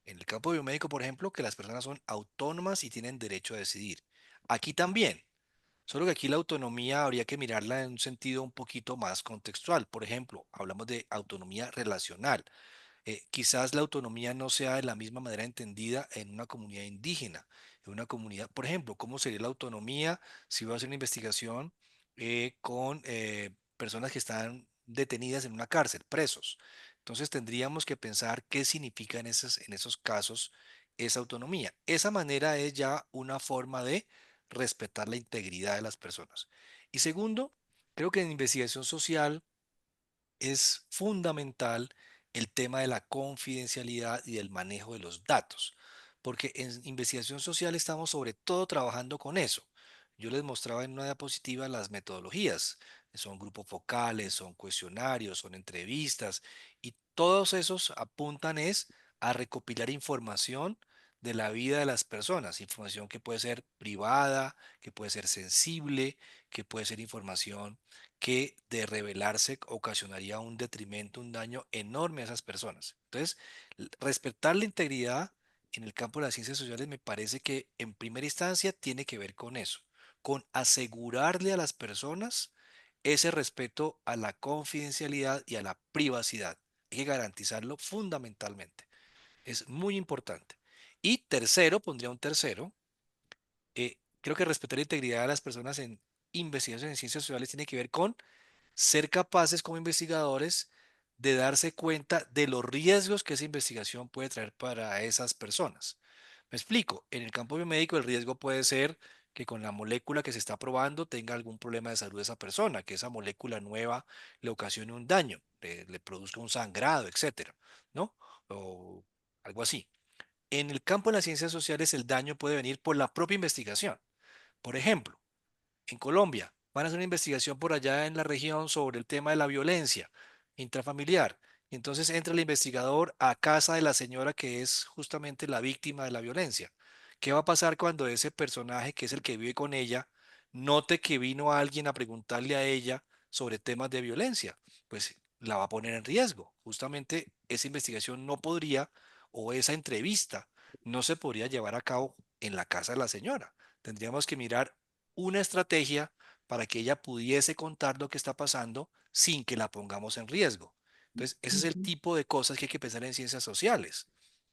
en el campo biomédico, por ejemplo, que las personas son autónomas y tienen derecho a decidir. Aquí también, solo que aquí la autonomía habría que mirarla en un sentido un poquito más contextual. Por ejemplo, hablamos de autonomía relacional. Quizás la autonomía no sea de la misma manera entendida en una comunidad indígena, en una comunidad, por ejemplo, ¿cómo sería la autonomía si voy a hacer una investigación con personas que están detenidas en una cárcel, presos? Entonces tendríamos que pensar qué significa en esos casos esa autonomía. Esa manera es ya una forma de respetar la integridad de las personas. Y segundo, creo que en investigación social es fundamental el tema de la confidencialidad y del manejo de los datos, porque en investigación social estamos sobre todo trabajando con eso. Yo les mostraba en una diapositiva las metodologías. Son grupos focales, son cuestionarios, son entrevistas y todos esos apuntan es a recopilar información de la vida de las personas, información que puede ser privada, que puede ser sensible, que puede ser información que de revelarse ocasionaría un detrimento, un daño enorme a esas personas. Entonces, respetar la integridad en el campo de las ciencias sociales me parece que en primera instancia tiene que ver con eso, con asegurarle a las personas ese respeto a la confidencialidad y a la privacidad. Hay que garantizarlo fundamentalmente. Es muy importante. Y tercero, pondría un tercero, creo que respetar la integridad de las personas en investigación en ciencias sociales tiene que ver con ser capaces como investigadores de darse cuenta de los riesgos que esa investigación puede traer para esas personas. Me explico, en el campo biomédico el riesgo puede ser que con la molécula que se está probando tenga algún problema de salud de esa persona, que esa molécula nueva le ocasione un daño, le produzca un sangrado, etcétera, ¿no? O algo así. En el campo de las ciencias sociales el daño puede venir por la propia investigación. Por ejemplo, en Colombia van a hacer una investigación por allá en la región sobre el tema de la violencia intrafamiliar. Y entonces entra el investigador a casa de la señora que es justamente la víctima de la violencia. ¿Qué va a pasar cuando ese personaje, que es el que vive con ella, note que vino alguien a preguntarle a ella sobre temas de violencia? Pues la va a poner en riesgo. Justamente esa investigación no podría, o esa entrevista no se podría llevar a cabo en la casa de la señora. Tendríamos que mirar una estrategia para que ella pudiese contar lo que está pasando sin que la pongamos en riesgo. Entonces, ese es el Ujú. tipo de cosas que hay que pensar en ciencias sociales,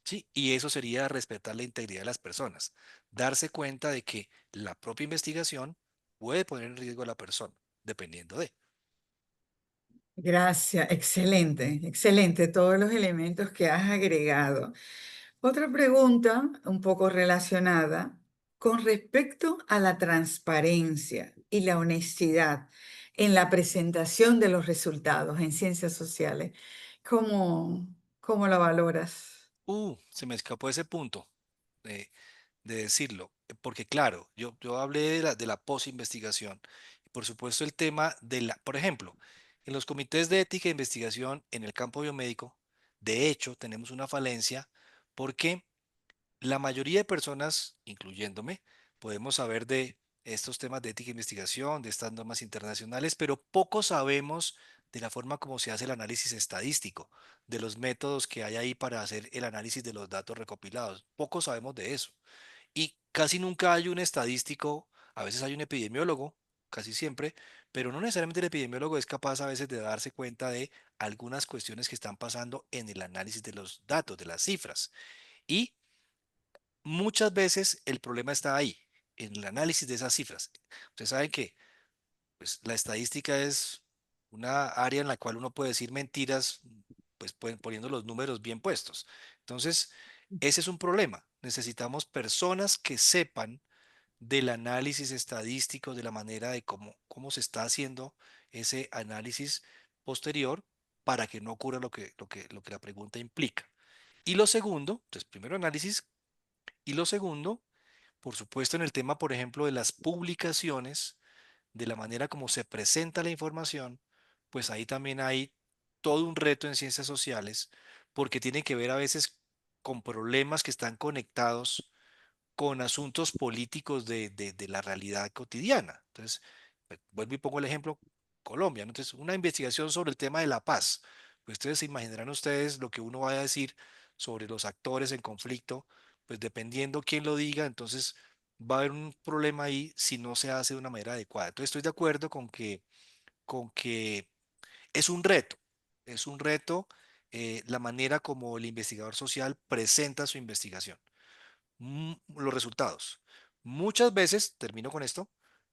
¿sí? Y eso sería respetar la integridad de las personas, darse cuenta de que la propia investigación puede poner en riesgo a la persona, dependiendo de. Gracias, excelente, excelente todos los elementos que has agregado. Otra pregunta un poco relacionada con respecto a la transparencia y la honestidad en la presentación de los resultados en ciencias sociales. ¿Cómo, cómo lo valoras? Se me escapó ese punto de decirlo, porque claro, yo hablé de la posinvestigación. Y por supuesto el tema de la, por ejemplo, en los comités de ética e investigación en el campo biomédico, de hecho, tenemos una falencia porque la mayoría de personas, incluyéndome, podemos saber de estos temas de ética e investigación, de estas normas internacionales, pero poco sabemos de la forma como se hace el análisis estadístico, de los métodos que hay ahí para hacer el análisis de los datos recopilados. Poco sabemos de eso. Y casi nunca hay un estadístico, a veces hay un epidemiólogo, casi siempre, pero no necesariamente el epidemiólogo es capaz a veces de darse cuenta de algunas cuestiones que están pasando en el análisis de los datos, de las cifras. Y muchas veces el problema está ahí, en el análisis de esas cifras. Ustedes saben que pues, la estadística es una área en la cual uno puede decir mentiras, pues poniendo los números bien puestos. Entonces, ese es un problema. Necesitamos personas que sepan del análisis estadístico, de la manera de cómo se está haciendo ese análisis posterior para que no ocurra lo que la pregunta implica. Y lo segundo, entonces primero análisis, y lo segundo, por supuesto en el tema, por ejemplo, de las publicaciones, de la manera como se presenta la información, pues ahí también hay todo un reto en ciencias sociales, porque tiene que ver a veces con problemas que están conectados con asuntos políticos de la realidad cotidiana. Entonces, vuelvo y pongo el ejemplo Colombia, ¿no? Entonces, una investigación sobre el tema de la paz. Pues ustedes se imaginarán ustedes lo que uno va a decir sobre los actores en conflicto, pues dependiendo quién lo diga, entonces va a haber un problema ahí si no se hace de una manera adecuada. Entonces, estoy de acuerdo con que es un reto la manera como el investigador social presenta su investigación, los resultados. Muchas veces, termino con esto,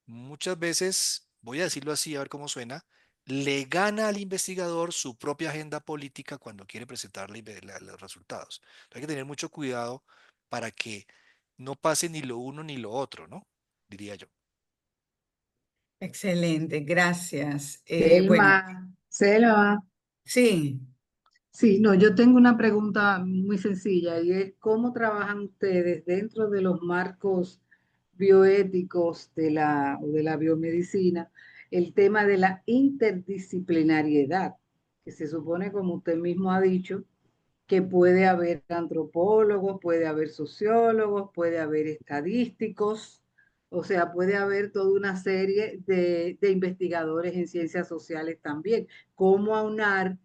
muchas veces, voy a decirlo así, a ver cómo suena, le gana al investigador su propia agenda política cuando quiere presentar los resultados. Entonces hay que tener mucho cuidado para que no pase ni lo uno ni lo otro, ¿no? Diría yo. Excelente, gracias. Bueno, Selma, Selma. sí. Sí, no, yo tengo una pregunta muy sencilla y es ¿cómo trabajan ustedes dentro de los marcos bioéticos de la biomedicina el tema de la interdisciplinariedad, que se supone, como usted mismo ha dicho, que puede haber antropólogos, puede haber sociólogos, puede haber estadísticos, o sea, puede haber toda una serie de investigadores en ciencias sociales también. ¿Cómo aunar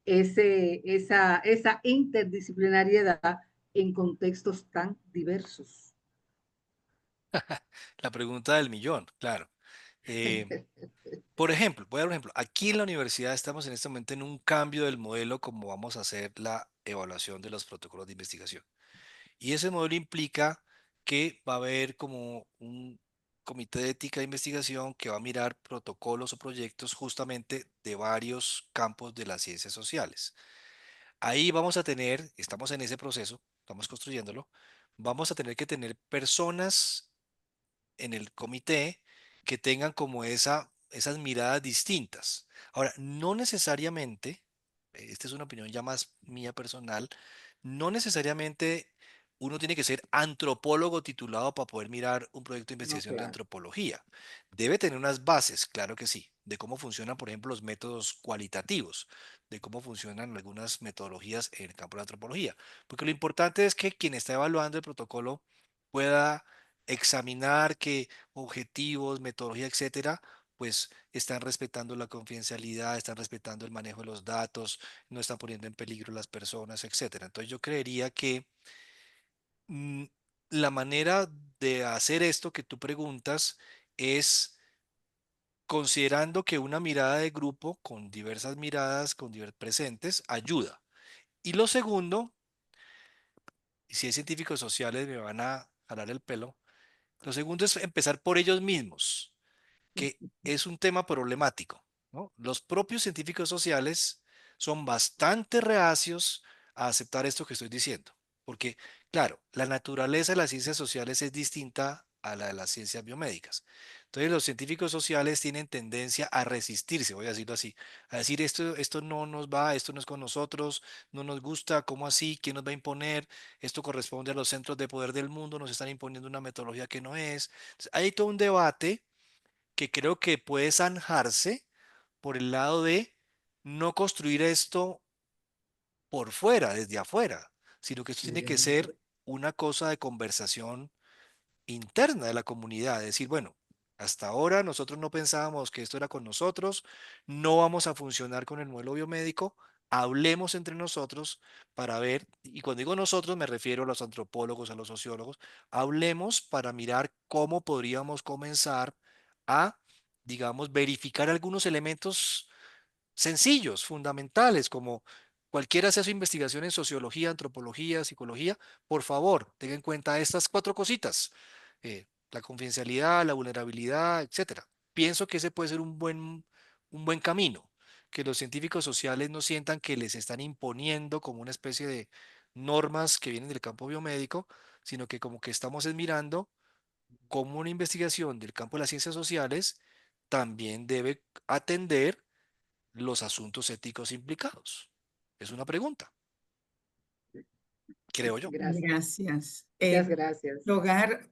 esa interdisciplinariedad en contextos tan diversos? La pregunta del millón, claro. Por ejemplo, voy a dar un ejemplo. Aquí en la universidad estamos en este momento en un cambio del modelo como vamos a hacer la evaluación de los protocolos de investigación. Y ese modelo implica que va a haber como un comité de ética de investigación que va a mirar protocolos o proyectos justamente de varios campos de las ciencias sociales. Ahí vamos a tener, estamos en ese proceso, estamos construyéndolo, vamos a tener que tener personas en el comité que tengan como esas miradas distintas. Ahora, no necesariamente, esta es una opinión ya más mía personal, no necesariamente uno tiene que ser antropólogo titulado para poder mirar un proyecto de No, investigación de claro. antropología. Debe tener unas bases, claro que sí, de cómo funcionan, por ejemplo, los métodos cualitativos, de cómo funcionan algunas metodologías en el campo de la antropología. Porque lo importante es que quien está evaluando el protocolo pueda examinar que objetivos, metodología, etcétera, pues están respetando la confidencialidad, están respetando el manejo de los datos, no están poniendo en peligro las personas, etcétera. Entonces yo creería que mm, la manera de hacer esto que tú preguntas es considerando que una mirada de grupo con diversas miradas, con presentes, ayuda. Y lo segundo, y si hay científicos sociales me van a jalar el pelo, lo segundo es empezar por ellos mismos, que es un tema problemático, ¿no? Los propios científicos sociales son bastante reacios a aceptar esto que estoy diciendo, porque, claro, la naturaleza de las ciencias sociales es distinta a la de las ciencias biomédicas. Entonces, los científicos sociales tienen tendencia a resistirse, voy a decirlo así, a decir esto no nos va, esto no es con nosotros, no nos gusta, ¿cómo así? ¿Quién nos va a imponer? Esto corresponde a los centros de poder del mundo, nos están imponiendo una metodología que no es. Entonces, hay todo un debate que creo que puede zanjarse por el lado de no construir esto por fuera, desde afuera, sino que esto tiene que ser una cosa de conversación interna de la comunidad, decir, bueno, hasta ahora nosotros no pensábamos que esto era con nosotros, no vamos a funcionar con el modelo biomédico, hablemos entre nosotros para ver, y cuando digo nosotros me refiero a los antropólogos, a los sociólogos, hablemos para mirar cómo podríamos comenzar a, digamos, verificar algunos elementos sencillos, fundamentales, como cualquiera hace su investigación en sociología, antropología, psicología, por favor, tenga en cuenta estas cuatro cositas, la confidencialidad, la vulnerabilidad, etcétera. Pienso que ese puede ser un buen camino, que los científicos sociales no sientan que les están imponiendo como una especie de normas que vienen del campo biomédico, sino que como que estamos es mirando cómo una investigación del campo de las ciencias sociales también debe atender los asuntos éticos implicados. Es una pregunta, creo yo. Gracias. Gracias. Muchas gracias.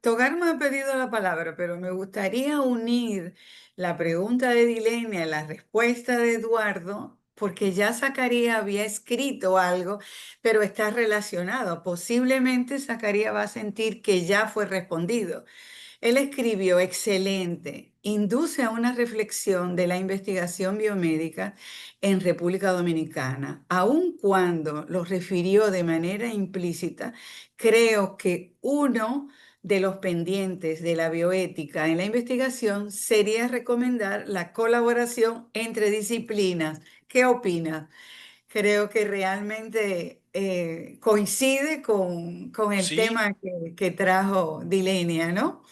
Togar me ha pedido la palabra, pero me gustaría unir la pregunta de Dilenia a la respuesta de Eduardo, porque ya Zacarías había escrito algo, pero está relacionado. Posiblemente Zacarías va a sentir que ya fue respondido. Él escribió, excelente, induce a una reflexión de la investigación biomédica en República Dominicana. Aun cuando lo refirió de manera implícita, creo que uno de los pendientes de la bioética en la investigación sería recomendar la colaboración entre disciplinas. ¿Qué opinas? Creo que realmente coincide con el Sí, tema que trajo Dilenia, ¿no?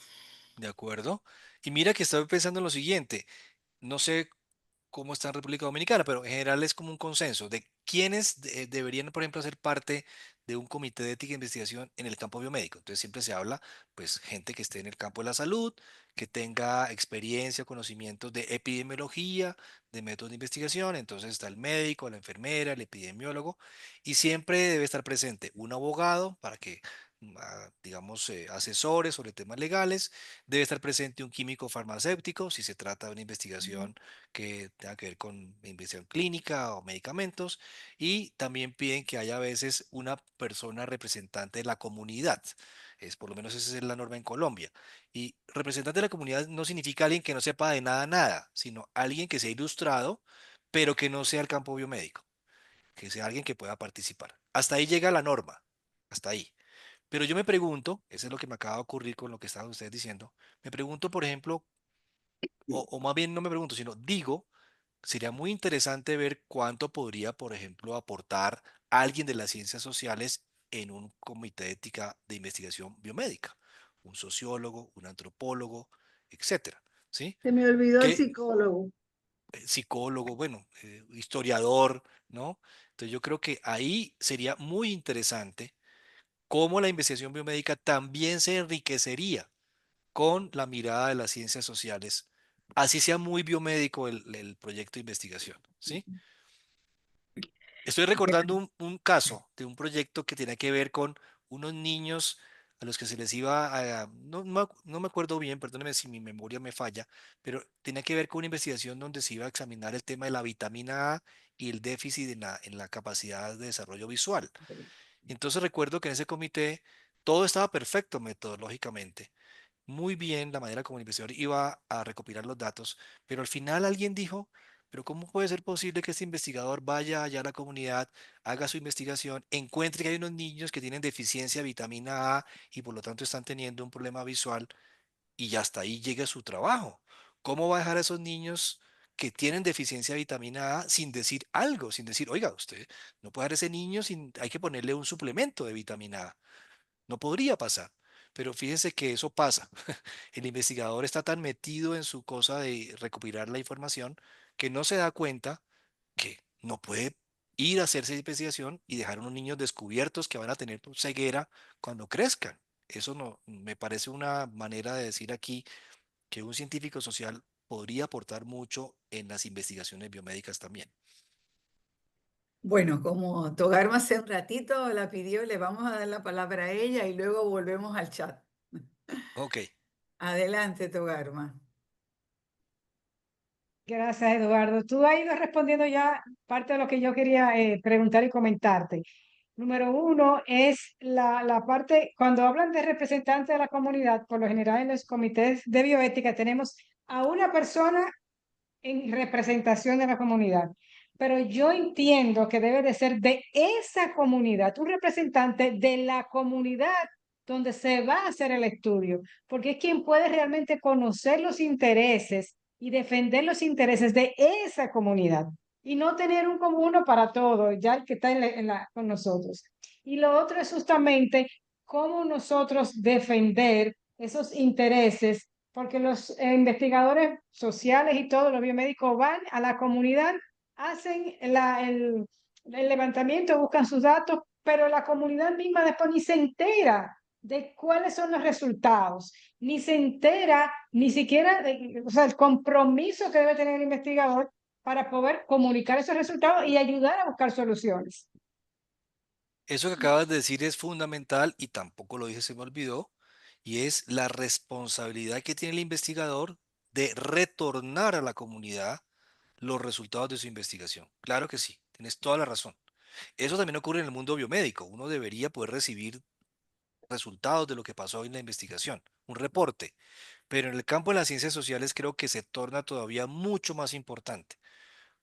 de acuerdo. Y mira que estaba pensando en lo siguiente, no sé cómo está en República Dominicana, pero en general es como un consenso de quiénes deberían, por ejemplo, ser parte de un comité de ética e investigación en el campo biomédico. Entonces siempre se habla, pues, gente que esté en el campo de la salud, que tenga experiencia, conocimientos de epidemiología, de métodos de investigación. Entonces está el médico, la enfermera, el epidemiólogo, y siempre debe estar presente un abogado para que digamos, asesores sobre temas legales, debe estar presente un químico farmacéutico si se trata de una investigación que tenga que ver con investigación clínica o medicamentos, y también piden que haya a veces una persona representante de la comunidad. Es, por lo menos esa es la norma en Colombia. Y representante de la comunidad no significa alguien que no sepa de nada, nada, sino alguien que sea ilustrado, pero que no sea el campo biomédico, que sea alguien que pueda participar. Hasta ahí llega la norma, hasta ahí. Pero yo me pregunto, eso es lo que me acaba de ocurrir con lo que estaban ustedes diciendo, me pregunto, por ejemplo, o más bien no me pregunto, sino digo, sería muy interesante ver cuánto podría, por ejemplo, aportar alguien de las ciencias sociales en un comité de ética de investigación biomédica, un sociólogo, un antropólogo, etcétera, ¿sí? Se me olvidó el Que psicólogo. psicólogo, bueno, historiador, ¿no? Entonces yo creo que ahí sería muy interesante cómo la investigación biomédica también se enriquecería con la mirada de las ciencias sociales, así sea muy biomédico el proyecto de investigación, ¿sí? Estoy recordando un caso de un proyecto que tiene que ver con unos niños a los que se les iba a, no me acuerdo bien, perdóneme si mi memoria me falla, pero tenía que ver con una investigación donde se iba a examinar el tema de la vitamina A y el déficit en la capacidad de desarrollo visual. Entonces recuerdo que en ese comité todo estaba perfecto metodológicamente, muy bien la manera como el investigador iba a recopilar los datos, pero al final alguien dijo, pero ¿cómo puede ser posible que este investigador vaya allá a la comunidad, haga su investigación, encuentre que hay unos niños que tienen deficiencia de vitamina A y por lo tanto están teniendo un problema visual y ya hasta ahí llegue su trabajo? ¿Cómo va a dejar a esos niños que tienen deficiencia de vitamina A sin decir algo, sin decir, oiga, usted no puede dejar a ese niño sin, hay que ponerle un suplemento de vitamina A? No podría pasar. Pero fíjense que eso pasa. El investigador está tan metido en su cosa de recopilar la información que no se da cuenta que no puede ir a hacerse investigación y dejar a unos niños descubiertos que van a tener ceguera cuando crezcan. Eso no me parece una manera de decir aquí que un científico social podría aportar mucho en las investigaciones biomédicas también. Bueno, como Togarma hace un ratito la pidió, le vamos a dar la palabra a ella y luego volvemos al chat. Ok. Adelante, Togarma. Gracias, Eduardo. Tú has ido respondiendo ya parte de lo que yo quería preguntar y comentarte. Número uno es la parte, cuando hablan de representantes de la comunidad, por lo general en los comités de bioética tenemos a una persona en representación de la comunidad. Pero yo entiendo que debe de ser de esa comunidad, un representante de la comunidad donde se va a hacer el estudio, porque es quien puede realmente conocer los intereses y defender los intereses de esa comunidad y no tener un como uno para todo, ya el que está con nosotros. Y lo otro es justamente cómo nosotros defender esos intereses porque los investigadores sociales y todos los biomédicos van a la comunidad, hacen el levantamiento, buscan sus datos, pero la comunidad misma después ni se entera de cuáles son los resultados, ni se entera ni siquiera de, o sea, el compromiso que debe tener el investigador para poder comunicar esos resultados y ayudar a buscar soluciones. Eso que acabas de decir es fundamental y tampoco lo dije, se me olvidó, y es la responsabilidad que tiene el investigador de retornar a la comunidad los resultados de su investigación. Claro que sí, tienes toda la razón. Eso también ocurre en el mundo biomédico. Uno debería poder recibir resultados de lo que pasó en la investigación, un reporte, pero en el campo de las ciencias sociales creo que se torna todavía mucho más importante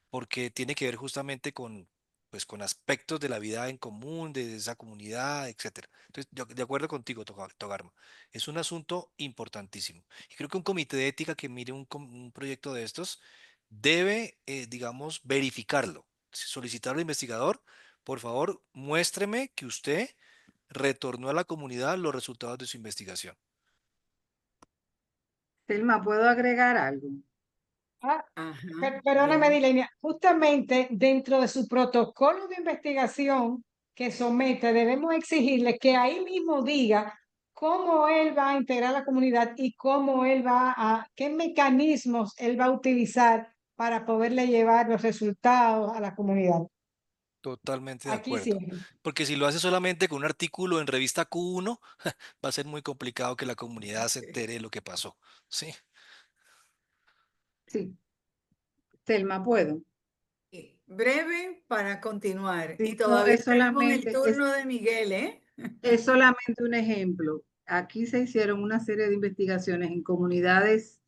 porque tiene que ver justamente con, pues, con aspectos de la vida en común, de esa comunidad, etcétera. Entonces, yo de acuerdo contigo, Togarma, es un asunto importantísimo. Y creo que un comité de ética que mire un proyecto de estos debe, digamos, verificarlo, solicitar al investigador, por favor, muéstreme que usted retornó a la comunidad los resultados de su investigación. Selma, ¿puedo agregar algo? Ah, Ajá, perdóname, adelante. Dilenia, justamente dentro de su protocolo de investigación que somete, debemos exigirle que ahí mismo diga cómo él va a integrar la comunidad y cómo él va a, qué mecanismos él va a utilizar para poderle llevar los resultados a la comunidad. Totalmente de Aquí acuerdo. siempre. Porque si lo hace solamente con un artículo en revista Q1, va a ser muy complicado que la comunidad se Ok. entere de lo que pasó. Sí. Sí, Selma, ¿puedo? Breve para continuar. Y Sí, no, todavía tenemos el turno de Miguel, ¿eh? es solamente un ejemplo. Aquí se hicieron una serie de investigaciones en comunidades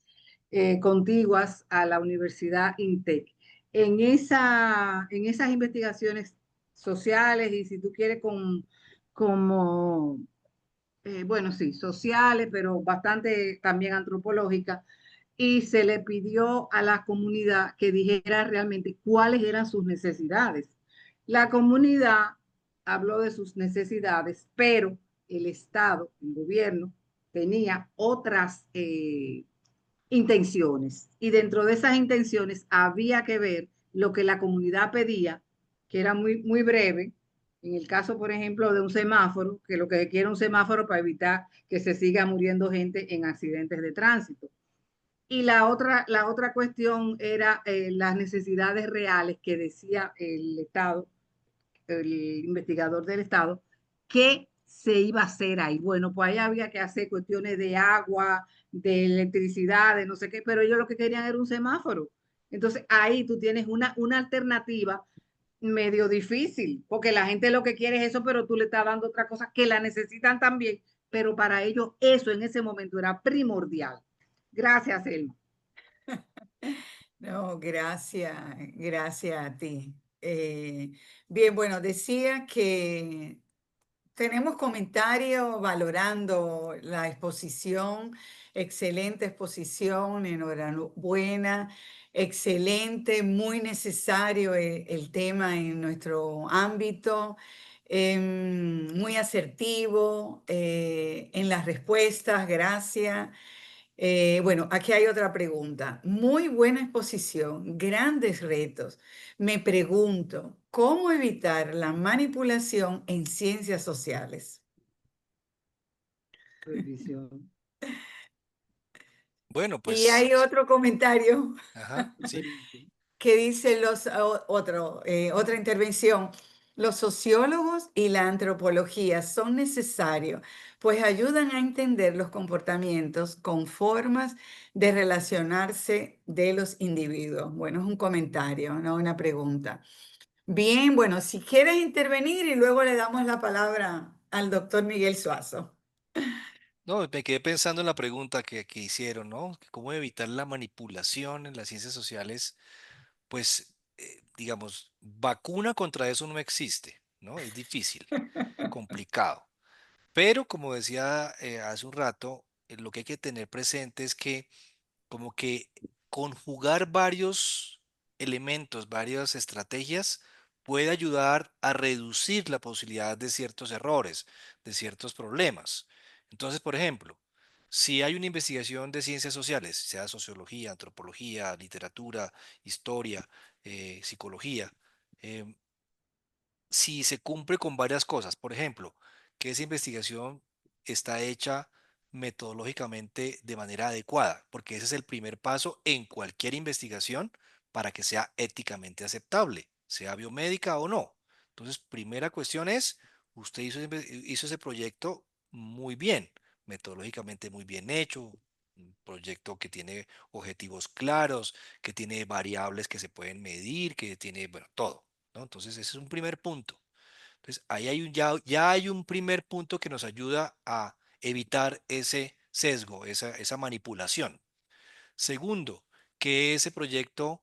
contiguas a la Universidad INTEC. En esas investigaciones sociales y si tú quieres como, bueno, sí, sociales, pero bastante también antropológicas, y se le pidió a la comunidad que dijera realmente cuáles eran sus necesidades. La comunidad habló de sus necesidades, pero el Estado, el gobierno, tenía otras intenciones. Y dentro de esas intenciones había que ver lo que la comunidad pedía, que era muy breve. En el caso, por ejemplo, de un semáforo, que lo que quiere un semáforo para evitar que se siga muriendo gente en accidentes de tránsito. Y la otra cuestión era las necesidades reales que decía el Estado, el investigador del Estado, que se iba a hacer ahí. Bueno, pues ahí había que hacer cuestiones de agua, de electricidad, de no sé qué, pero ellos lo que querían era un semáforo. Entonces ahí tú tienes una alternativa medio difícil, porque la gente lo que quiere es eso, pero tú le estás dando otra cosa que la necesitan también, pero para ellos eso en ese momento era primordial. Gracias, Elma. No, gracias, gracias a ti. Bien, bueno, decía que tenemos comentarios valorando la exposición, excelente exposición, enhorabuena, excelente, muy necesario el tema en nuestro ámbito, muy asertivo en las respuestas, gracias. Bueno, aquí hay otra pregunta. Muy buena exposición, grandes retos. Me pregunto, ¿cómo evitar la manipulación en ciencias sociales? Revisión. Bueno, Y pues, hay otro comentario ajá, sí. que dice otra intervención. Los sociólogos y la antropología son necesarios, pues ayudan a entender los comportamientos con formas de relacionarse de los individuos. Bueno, es un comentario, no una pregunta. Bien, bueno, si quieres intervenir y luego le damos la palabra al doctor Miguel Suazo. No, me quedé pensando en la pregunta que hicieron, ¿no? ¿Cómo evitar la manipulación en las ciencias sociales? Pues, digamos, vacuna contra eso no existe, ¿no? Es difícil, complicado. Pero como decía hace un rato, lo que hay que tener presente es que como que conjugar varios elementos, varias estrategias, puede ayudar a reducir la posibilidad de ciertos errores, de ciertos problemas. Entonces, por ejemplo, si hay una investigación de ciencias sociales, sea sociología, antropología, literatura, historia, psicología, em, si se cumple con varias cosas. Por ejemplo, que esa investigación está hecha metodológicamente de manera adecuada, porque ese es el primer paso en cualquier investigación para que sea éticamente aceptable, sea biomédica o no. Entonces, primera cuestión es, usted hizo ese proyecto muy bien, metodológicamente muy bien hecho, un proyecto que tiene objetivos claros, que tiene variables que se pueden medir, que tiene, bueno, todo. ¿No? Entonces, ese es un primer punto. Entonces, ahí hay ya hay un primer punto que nos ayuda a evitar ese sesgo, esa manipulación. Segundo, que ese proyecto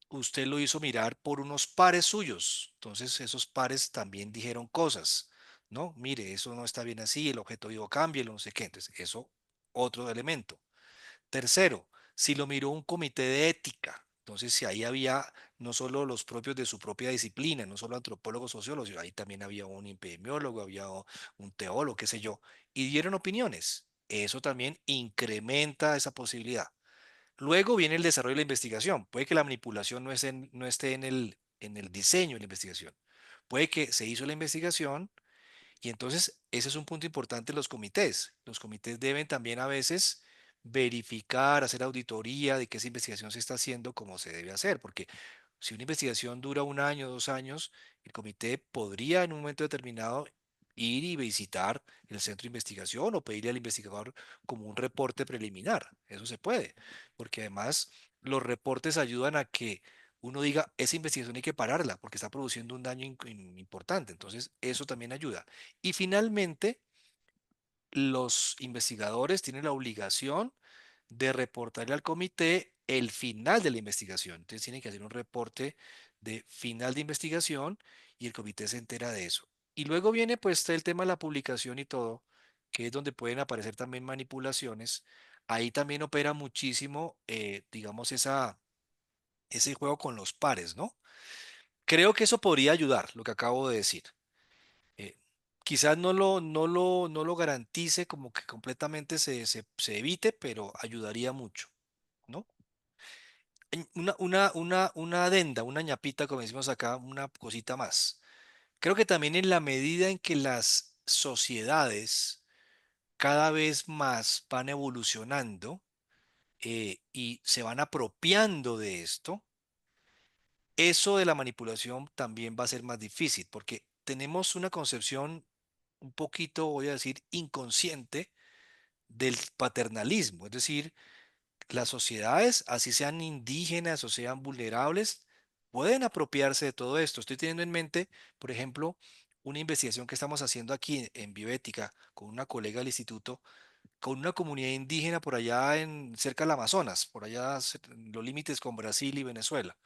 usted lo hizo mirar por unos pares suyos. Entonces, esos pares también dijeron cosas, ¿no? Mire, eso no está bien así, el objeto vivo cambia, no sé qué. Entonces, eso, otro elemento. Tercero, si lo miró un comité de ética, entonces si ahí había no solo los propios de su propia disciplina, no solo antropólogos, sociólogos, sino ahí también había un epidemiólogo, había un teólogo, qué sé yo, y dieron opiniones. Eso también incrementa esa posibilidad. Luego viene el desarrollo de la investigación. Puede que la manipulación no esté en el diseño de la investigación. Puede que se hizo la investigación y entonces ese es un punto importante en los comités. Los comités deben también a veces verificar, hacer auditoría de que esa investigación se está haciendo como se debe hacer, porque si una investigación dura un año, 2 años, el comité podría en un momento determinado ir y visitar el centro de investigación o pedirle al investigador como un reporte preliminar. Eso se puede, porque además los reportes ayudan a que uno diga, esa investigación hay que pararla porque está produciendo un daño importante. Entonces, eso también ayuda. Y finalmente, los investigadores tienen la obligación de reportarle al comité el final de la investigación. Entonces tienen que hacer un reporte de final de investigación y el comité se entera de eso. Y luego viene pues el tema de la publicación y todo, que es donde pueden aparecer también manipulaciones. Ahí también opera muchísimo, digamos, ese juego con los pares, ¿no? Creo que eso podría ayudar, lo que acabo de decir. Eh, Quizás no lo garantice como que completamente se evite, pero ayudaría mucho, ¿no? Una adenda, una ñapita, como decimos acá, una cosita más. Creo que también en la medida en que las sociedades cada vez más van evolucionando y se van apropiando de esto, eso de la manipulación también va a ser más difícil, porque tenemos una concepción un poquito, voy a decir, inconsciente del paternalismo. Es decir, las sociedades, así sean indígenas o sean vulnerables, pueden apropiarse de todo esto. Estoy teniendo en mente, por ejemplo, una investigación que estamos haciendo aquí en bioética con una colega del instituto, con una comunidad indígena por allá en cerca del Amazonas, por allá en los límites con Brasil y Venezuela.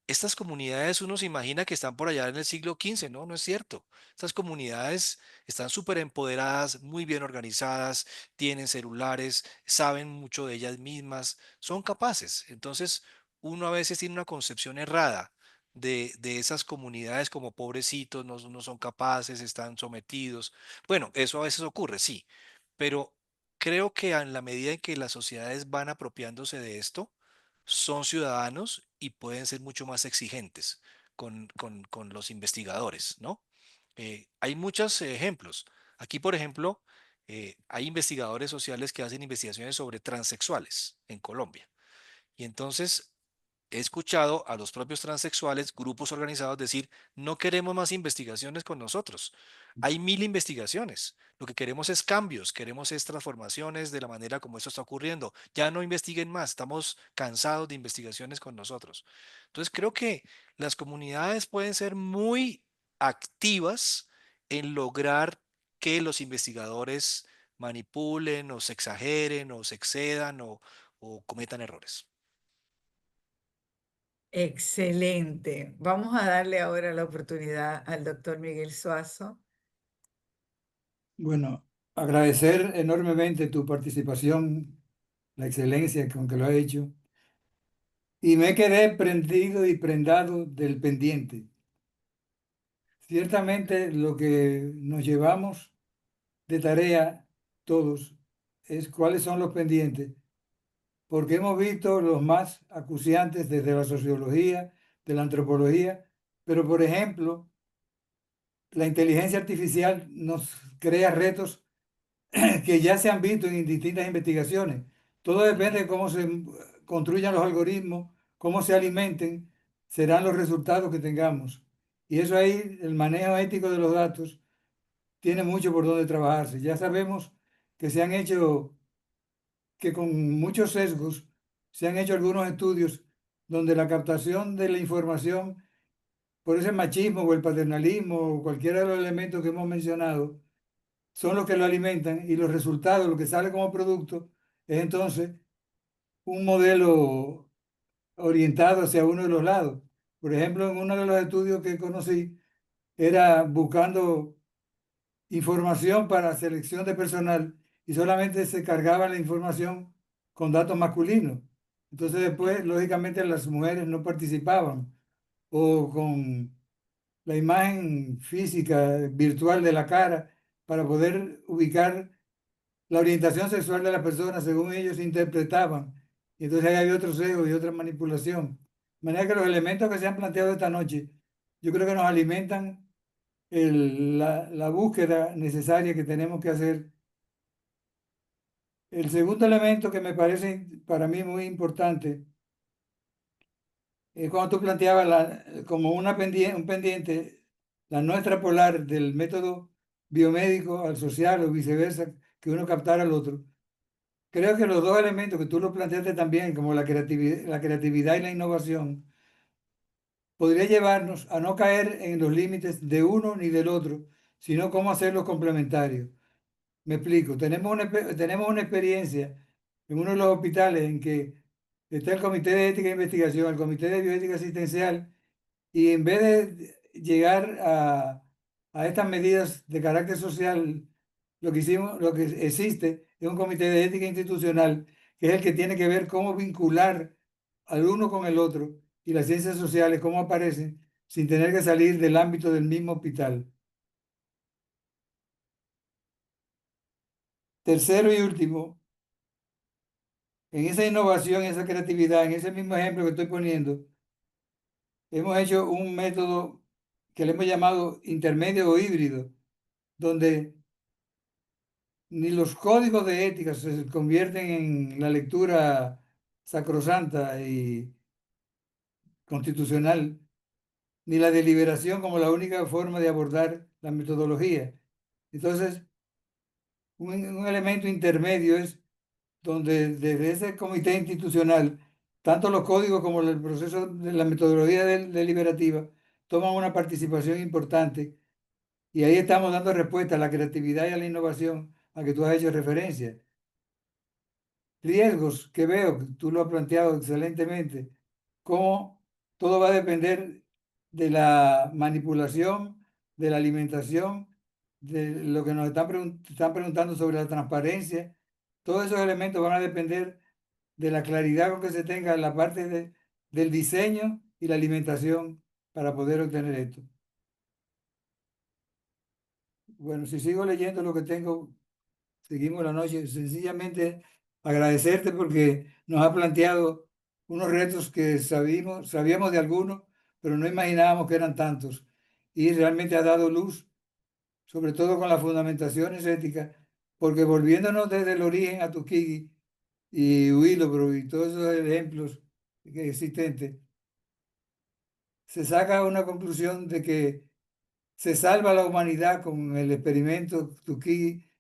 Estas comunidades uno se imagina que están por allá en el siglo XV, ¿no? No es cierto. Estas comunidades están súper empoderadas, muy bien organizadas, tienen celulares, saben mucho de ellas mismas, son capaces. Entonces, uno a veces tiene una concepción errada de esas comunidades como pobrecitos, no son capaces, están sometidos. Bueno, eso a veces ocurre, sí, pero creo que en la medida en que las sociedades van apropiándose de esto, son ciudadanos y pueden ser mucho más exigentes con los investigadores, ¿no? Hay muchos ejemplos. Aquí, por ejemplo, hay investigadores sociales que hacen investigaciones sobre transexuales en Colombia. Y entonces he escuchado a los propios transexuales, grupos organizados, decir, no queremos más investigaciones con nosotros. Hay 1000 investigaciones. Lo que queremos es cambios, queremos es transformaciones de la manera como esto está ocurriendo. Ya no investiguen más, estamos cansados de investigaciones con nosotros. Entonces creo que las comunidades pueden ser muy activas en lograr que los investigadores manipulen o se exageren o se excedan o cometan errores. Excelente. Vamos a darle ahora la oportunidad al doctor Miguel Suazo. Bueno, agradecer enormemente tu participación, la excelencia con que lo has hecho. Y me quedé prendido y prendado del pendiente. Ciertamente lo que nos llevamos de tarea todos es cuáles son los pendientes, porque hemos visto los más acuciantes desde la sociología, de la antropología, pero por ejemplo, la inteligencia artificial nos crea retos que ya se han visto en distintas investigaciones. Todo depende de cómo se construyan los algoritmos, cómo se alimenten, serán los resultados que tengamos. Y eso ahí, el manejo ético de los datos, tiene mucho por donde trabajarse. Ya sabemos que se han hecho, que con muchos sesgos, se han hecho algunos estudios donde la captación de la información por ese machismo o el paternalismo o cualquiera de los elementos que hemos mencionado, son los que lo alimentan y los resultados, lo que sale como producto, es entonces un modelo orientado hacia uno de los lados. Por ejemplo, en uno de los estudios que conocí, era buscando información para selección de personal y solamente se cargaba la información con datos masculinos. Entonces después, lógicamente, las mujeres no participaban o con la imagen física virtual de la cara para poder ubicar la orientación sexual de la persona según ellos interpretaban. Y entonces ahí había otro sesgo y otra manipulación. De manera que los elementos que se han planteado esta noche, yo creo que nos alimentan la búsqueda necesaria que tenemos que hacer. El segundo elemento que me parece para mí muy importante es cuando tú planteabas como un pendiente la no extrapolar del método biomédico al social o viceversa, que uno captara al otro. Creo que los dos elementos que tú lo planteaste también, como la creatividad y la innovación, podría llevarnos a no caer en los límites de uno ni del otro, sino cómo hacerlos complementarios. Me explico, tenemos una experiencia en uno de los hospitales en que está el Comité de Ética e Investigación, el Comité de Bioética Asistencial, y en vez de llegar a estas medidas de carácter social, lo que existe es un comité de ética institucional, que es el que tiene que ver cómo vincular al uno con el otro y las ciencias sociales, cómo aparecen, sin tener que salir del ámbito del mismo hospital. Tercero y último, en esa innovación, en esa creatividad, en ese mismo ejemplo que estoy poniendo, hemos hecho un método que le hemos llamado intermedio o híbrido, donde ni los códigos de ética se convierten en la lectura sacrosanta y constitucional, ni la deliberación como la única forma de abordar la metodología, Entonces, un elemento intermedio es donde desde ese comité institucional, tanto los códigos como el proceso de la metodología deliberativa toman una participación importante y ahí estamos dando respuesta a la creatividad y a la innovación a que tú has hecho referencia. Riesgos que veo, que tú lo has planteado excelentemente, cómo todo va a depender de la manipulación, de la alimentación, de lo que nos están preguntando sobre la transparencia. Todos esos elementos van a depender de la claridad con que se tenga la parte del diseño y la alimentación para poder obtener esto. Bueno, si sigo leyendo lo que tengo, seguimos la noche. Sencillamente agradecerte porque nos ha planteado unos retos que sabíamos de algunos, pero no imaginábamos que eran tantos. Y realmente ha dado luz, sobre todo con las fundamentaciones éticas, porque volviéndonos desde el origen a Tuskegee y Willowbrook y todos esos ejemplos existentes, se saca una conclusión de que se salva la humanidad con el experimento Tuskegee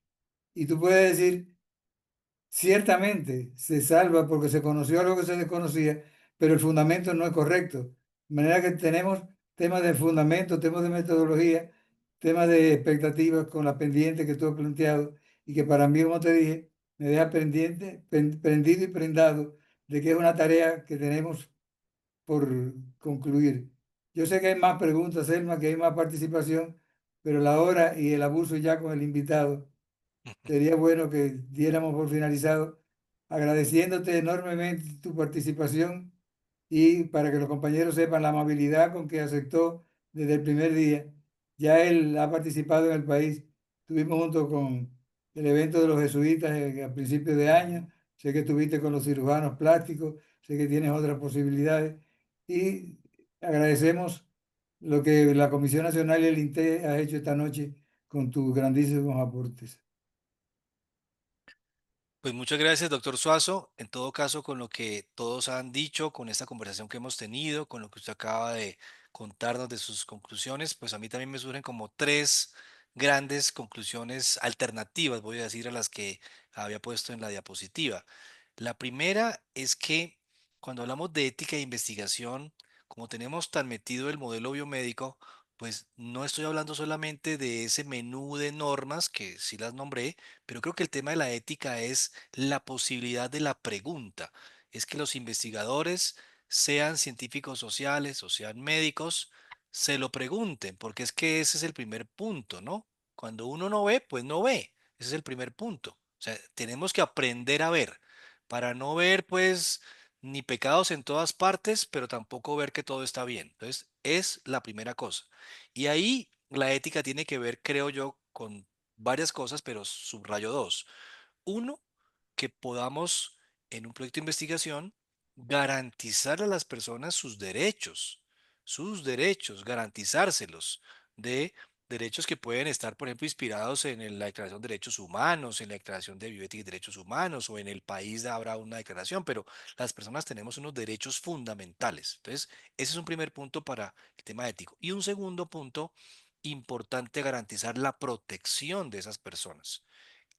y tú puedes decir, ciertamente se salva porque se conoció algo que se desconocía, pero el fundamento no es correcto. De manera que tenemos temas de fundamento, temas de metodología, temas de expectativas con la pendiente que tú has planteado y que para mí, como te dije, me deja pendiente, prendido y prendado de que es una tarea que tenemos por concluir. Yo sé que hay más preguntas, Selma, que hay más participación, pero la hora y el abuso ya con el invitado, sería bueno que diéramos por finalizado, agradeciéndote enormemente tu participación y para que los compañeros sepan la amabilidad con que aceptó desde el primer día. Ya él ha participado en el país. Estuvimos junto con el evento de los jesuitas a principios de año. Sé que estuviste con los cirujanos plásticos, sé que tienes otras posibilidades y agradecemos lo que la Comisión Nacional y el INTE ha hecho esta noche con tus grandísimos aportes. Pues muchas gracias, doctor Suazo. En todo caso, con lo que todos han dicho, con esta conversación que hemos tenido, con lo que usted acaba de contarnos de sus conclusiones, pues a mí también me surgen como tres grandes conclusiones alternativas, voy a decir, a las que había puesto en la diapositiva. La primera es que cuando hablamos de ética de investigación, como tenemos tan metido el modelo biomédico, pues no estoy hablando solamente de ese menú de normas, que sí las nombré, pero creo que el tema de la ética es la posibilidad de la pregunta. Es que los investigadores, sean científicos sociales o sean médicos, se lo pregunten, porque es que ese es el primer punto, ¿no? Cuando uno no ve, pues no ve. Ese es el primer punto. O sea, tenemos que aprender a ver, para no ver, pues, ni pecados en todas partes, pero tampoco ver que todo está bien. Entonces, es la primera cosa. Y ahí la ética tiene que ver, creo yo, con varias cosas, pero subrayo dos. Uno, que podamos en un proyecto de investigación garantizar a las personas sus derechos, garantizárselos de derechos que pueden estar, por ejemplo, inspirados en la Declaración de Derechos Humanos, en la Declaración de Bioética y Derechos Humanos, o en el país habrá una declaración, pero las personas tenemos unos derechos fundamentales. Entonces, ese es un primer punto para el tema ético. Y un segundo punto importante, garantizar la protección de esas personas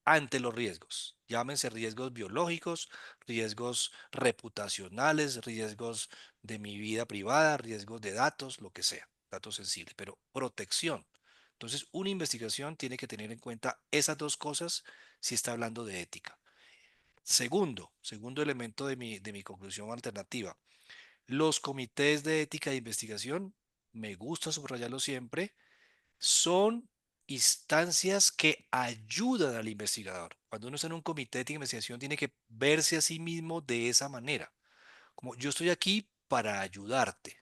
ante los riesgos. Llámense riesgos biológicos, riesgos reputacionales, riesgos de mi vida privada, riesgos de datos, lo que sea, datos sensibles, pero protección. Entonces, una investigación tiene que tener en cuenta esas dos cosas si está hablando de ética. Segundo elemento de mi conclusión alternativa. Los comités de ética de investigación, me gusta subrayarlo siempre, son instancias que ayudan al investigador. Cuando uno está en un comité de investigación, tiene que verse a sí mismo de esa manera. Como yo estoy aquí para ayudarte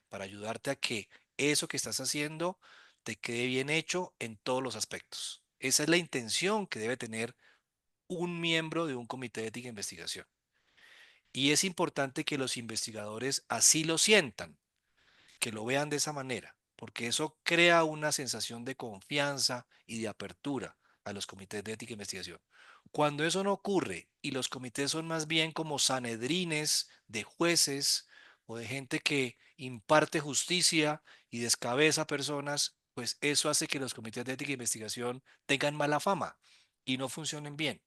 a que eso que estás haciendo te quede bien hecho en todos los aspectos. Esa es la intención que debe tener un miembro de un comité de ética de investigación. Y es importante que los investigadores así lo sientan, que lo vean de esa manera, porque eso crea una sensación de confianza y de apertura a los comités de ética e investigación. Cuando eso no ocurre y los comités son más bien como sanedrines de jueces o de gente que imparte justicia y descabeza personas, pues eso hace que los comités de ética e investigación tengan mala fama y no funcionen bien.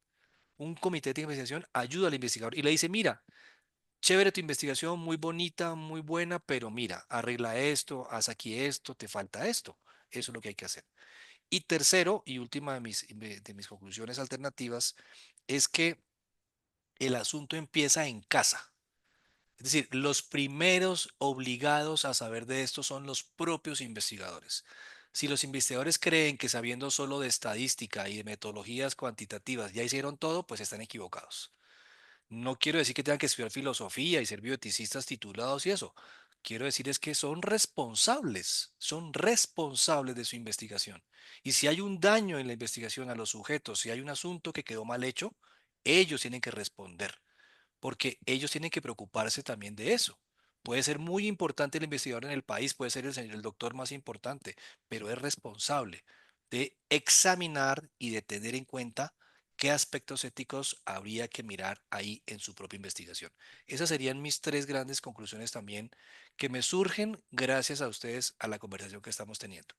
Un comité de ética e investigación ayuda al investigador y le dice, mira, chévere tu investigación, muy bonita, muy buena, pero mira, arregla esto, haz aquí esto, te falta esto. Eso es lo que hay que hacer. Y tercero y última de mis conclusiones alternativas es que el asunto empieza en casa. Es decir, los primeros obligados a saber de esto son los propios investigadores. Si los investigadores creen que sabiendo solo de estadística y de metodologías cuantitativas ya hicieron todo, pues están equivocados. No quiero decir que tengan que estudiar filosofía y ser bioeticistas titulados y eso. Quiero decir es que son responsables de su investigación. Y si hay un daño en la investigación a los sujetos, si hay un asunto que quedó mal hecho, ellos tienen que responder porque ellos tienen que preocuparse también de eso. Puede ser muy importante el investigador en el país, puede ser el doctor más importante, pero es responsable de examinar y de tener en cuenta qué aspectos éticos habría que mirar ahí en su propia investigación. Esas serían mis tres grandes conclusiones también que me surgen gracias a ustedes a la conversación que estamos teniendo.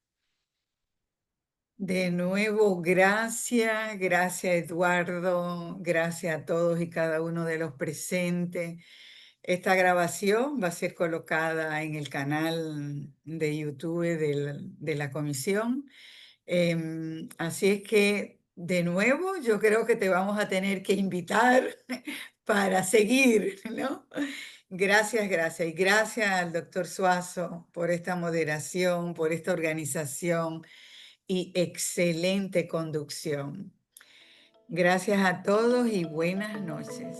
De nuevo, gracias Eduardo, gracias a todos y cada uno de los presentes. Esta grabación va a ser colocada en el canal de YouTube de la comisión. Así es que, de nuevo, yo creo que te vamos a tener que invitar para seguir, ¿no? Gracias. Y gracias al doctor Suazo por esta moderación, por esta organización y excelente conducción. Gracias a todos y buenas noches.